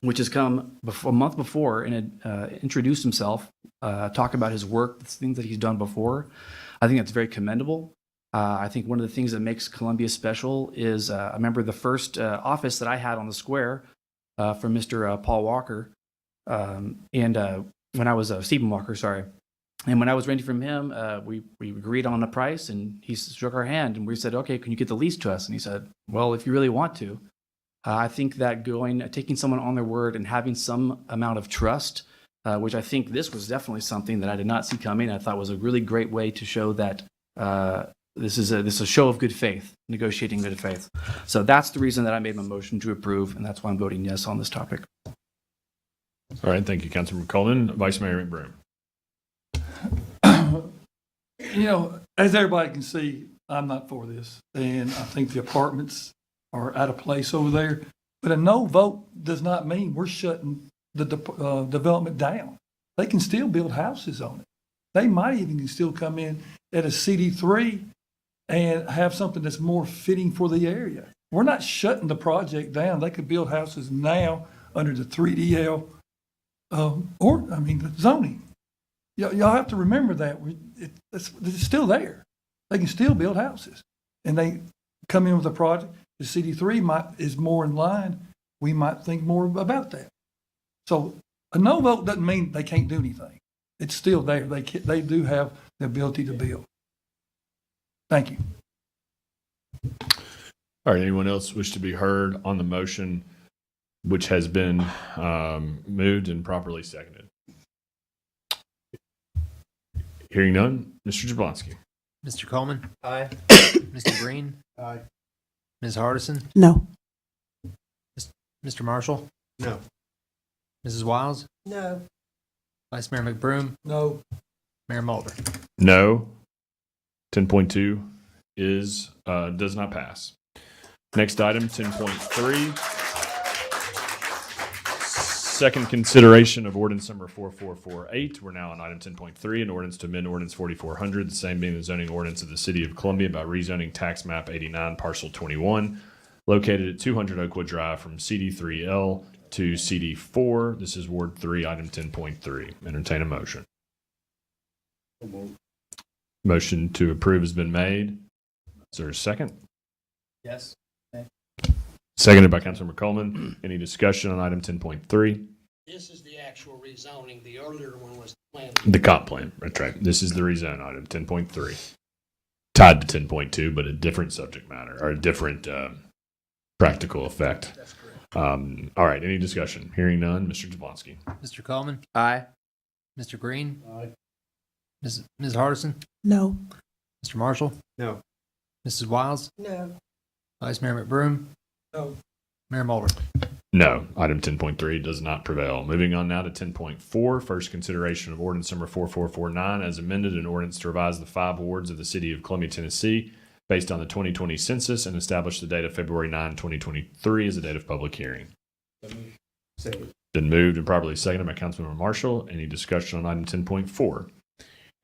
which has come a month before and introduced himself, talk about his work, the things that he's done before. I think that's very commendable. I think one of the things that makes Columbia special is I remember the first office that I had on the square from Mr. Paul Walker. When I was Stephen Walker, sorry. And when I was renting from him, we agreed on a price, and he shook our hand, and we said, okay, can you get the lease to us? And he said, well, if you really want to. I think that taking someone on their word and having some amount of trust, which I think this was definitely something that I did not see coming. I thought was a really great way to show that this is a show of good faith, negotiating good faith. So that's the reason that I made my motion to approve, and that's why I'm voting yes on this topic.
All right, thank you, Councilman Coleman. Vice Mayor McBroom.
You know, as everybody can see, I'm not for this. And I think the apartments are out of place over there. But a no vote does not mean we're shutting the development down. They can still build houses on it. They might even still come in at a CD3 and have something that's more fitting for the area. We're not shutting the project down. They could build houses now under the 3DL the zoning. Y'all have to remember that. It's still there. They can still build houses. And they come in with a project. The CD3 is more in line. We might think more about that. So a no vote doesn't mean they can't do anything. It's still there. They do have the ability to build. Thank you.
All right, anyone else wish to be heard on the motion which has been moved and properly seconded? Hearing none, Mr. Jablonski.
Mr. Coleman?
Aye.
Mr. Green?
Aye.
Ms. Hardison?
No.
Mr. Marshall?
No.
Mrs. Wiles?
No.
Vice Mayor McBroom?
No.
Mayor Mulder?
No. 10.2 does not pass. Next item, 10.3. Second consideration of ordinance number 4448. We're now on item 10.3, an ordinance to amend ordinance 4400, the same being the zoning ordinance of the City of Columbia by rezoning tax map 89, parcel 21, located at 200 Oakwood Drive from CD3L to CD4. This is Ward 3, item 10.3. Entertain a motion. Motion to approve has been made. Is there a second?
Yes.
Seconded by Councilmember Coleman. Any discussion on item 10.3?
This is the actual rezoning. The earlier one was the plan.
The comp plan. That's right. This is the rezone item, 10.3. Tied to 10.2, but a different subject matter or a different practical effect.
That's correct.
All right. Any discussion? Hearing none. Mr. Jablonski.
Mr. Coleman?
Aye.
Mr. Green?
Aye.
Ms. Hardison?
No.
Mr. Marshall?
No.
Mrs. Wiles?
No.
Vice Mayor McBroom?
No.
Mayor Mulder?
No. Item 10.3 does not prevail. Moving on now to 10.4. First consideration of ordinance number 4449 as amended, an ordinance to revise the 5 wards of the City of Columbia, Tennessee, based on the 2020 census and establish the date of February 9, 2023 as the date of public hearing. Been moved and properly seconded by Councilmember Marshall. Any discussion on item 10.4?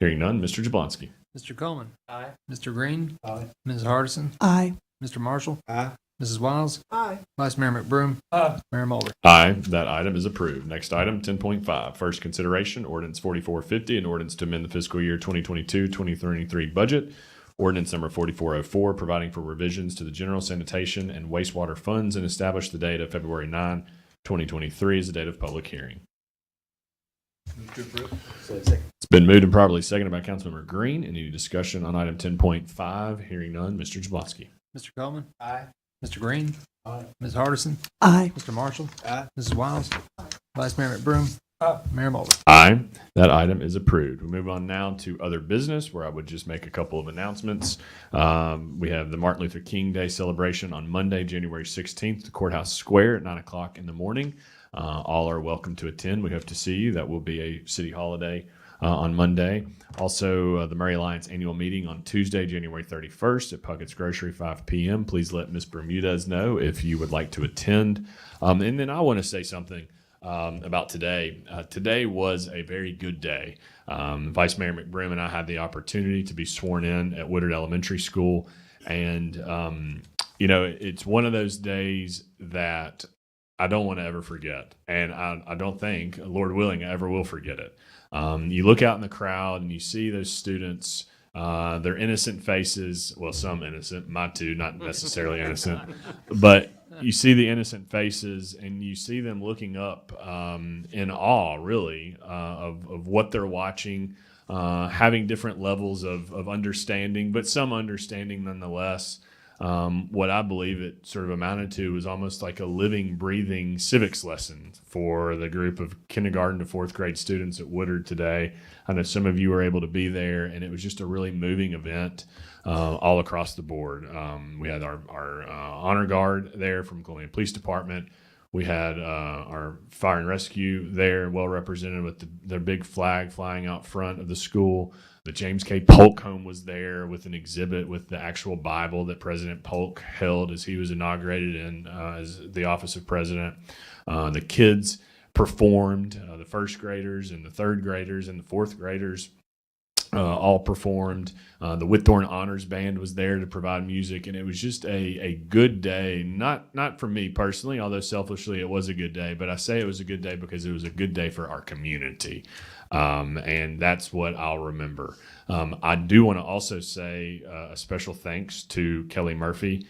Hearing none, Mr. Jablonski.
Mr. Coleman?
Aye.
Mr. Green?
Aye.
Ms. Hardison?
Aye.
Mr. Marshall?
Aye.
Mrs. Wiles?
Aye.
Vice Mayor McBroom?
Aye.
Mayor Mulder?
Aye. That item is approved. Next item, 10.5. First consideration, ordinance 4450, an ordinance to amend the fiscal year 2022-2023 budget. Ordinance number 4404, providing for revisions to the general sanitation and wastewater funds and establish the date of February 9, 2023 as the date of public hearing. It's been moved and properly seconded by Councilmember Green. Any discussion on item 10.5? Hearing none, Mr. Jablonski.
Mr. Coleman?
Aye.
Mr. Green?
Aye.
Ms. Hardison?
Aye.
Mr. Marshall?
Aye.
Mrs. Wiles? Vice Mayor McBroom? Mayor Mulder?
Aye. That item is approved. We move on now to other business, where I would just make a couple of announcements. We have the Martin Luther King Day celebration on Monday, January 16th, at the Courthouse Square at 9 o'clock in the morning. All are welcome to attend. We hope to see you. That will be a city holiday on Monday. Also, the Murray Alliance annual meeting on Tuesday, January 31st at Puckett's Grocery, 5 p.m. Please let Ms. Bermudez know if you would like to attend. And then I want to say something about today. Today was a very good day. Vice Mayor McBroom and I had the opportunity to be sworn in at Woodard Elementary School. And, it's one of those days that I don't want to ever forget. And I don't think, Lord willing, I ever will forget it. You look out in the crowd and you see those students, their innocent faces. Well, some innocent, my two, not necessarily innocent, but you see the innocent faces and you see them looking up in awe, really, of what they're watching, having different levels of understanding, but some understanding nonetheless. what I believe it sort of amounted to was almost like a living, breathing civics lesson for the group of kindergarten to fourth grade students at Woodard today. I know some of you were able to be there, and it was just a really moving event all across the board. We had our honor guard there from Columbia Police Department. We had our fire and rescue there, well represented with their big flag flying out front of the school. The James K. Polk home was there with an exhibit with the actual Bible that President Polk held as he was inaugurated in as the office of president. The kids performed, the first graders and the third graders and the fourth graders all performed. The Whitthorne Honors Band was there to provide music, and it was just a good day. Not for me personally, although selfishly it was a good day, but I say it was a good day because it was a good day for our community. And that's what I'll remember. I do want to also say a special thanks to Kelly Murphy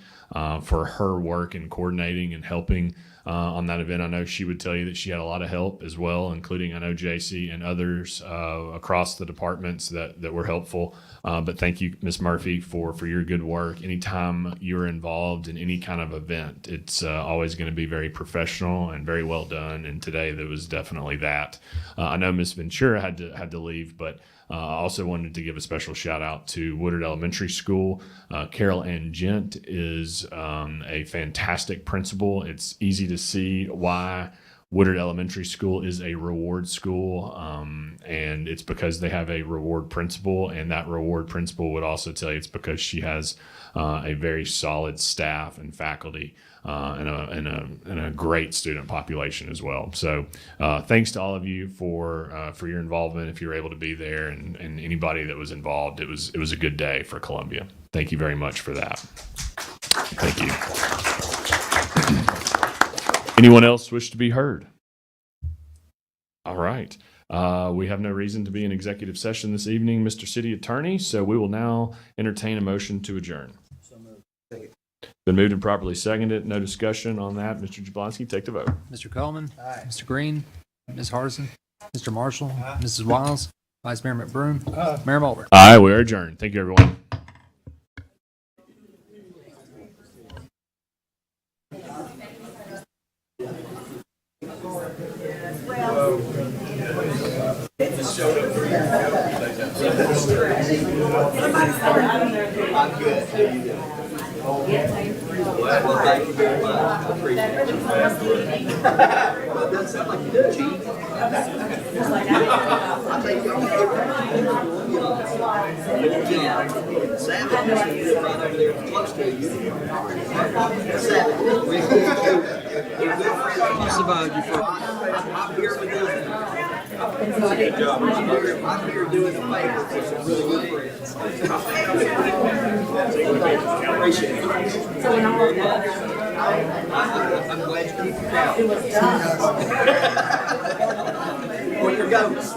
for her work in coordinating and helping on that event. I know she would tell you that she had a lot of help as well, including I know JC and others across the departments that were helpful. But thank you, Ms. Murphy, for your good work. Anytime you're involved in any kind of event, it's always going to be very professional and very well done. And today there was definitely that. I know Ms. Ventura had to leave, but I also wanted to give a special shout out to Woodard Elementary School. Carol Ann Gent is a fantastic principal. It's easy to see why Woodard Elementary School is a reward school, and it's because they have a reward principal, and that reward principal would also tell you it's because she has a very solid staff and faculty and a great student population as well. So thanks to all of you for your involvement. If you were able to be there, and anybody that was involved, it was a good day for Columbia. Thank you very much for that. Thank you. Anyone else wish to be heard? All right. We have no reason to be in executive session this evening, Mr. City Attorney, so we will now entertain a motion to adjourn. Been moved and properly seconded. No discussion on that. Mr. Jablonski, take the vote.
Mr. Coleman. Aye. Mr. Green. Ms. Hardison. Mr. Marshall. Aye. Mrs. Wiles. Vice Mayor McBroom. Aye. Mayor Mulder.
Aye, we are adjourned. Thank you, everyone.
I'm good. How you doing? Well, thank you very much. I appreciate it. Well, it doesn't sound like you do. I'll take you on Savage just right over there close to you. Savage. We're good friends. I survived you for. I'm here with them. Good job. I'm here doing the favor for some really good friends. Appreciate it. I'm glad you keep it down. Quicker goats.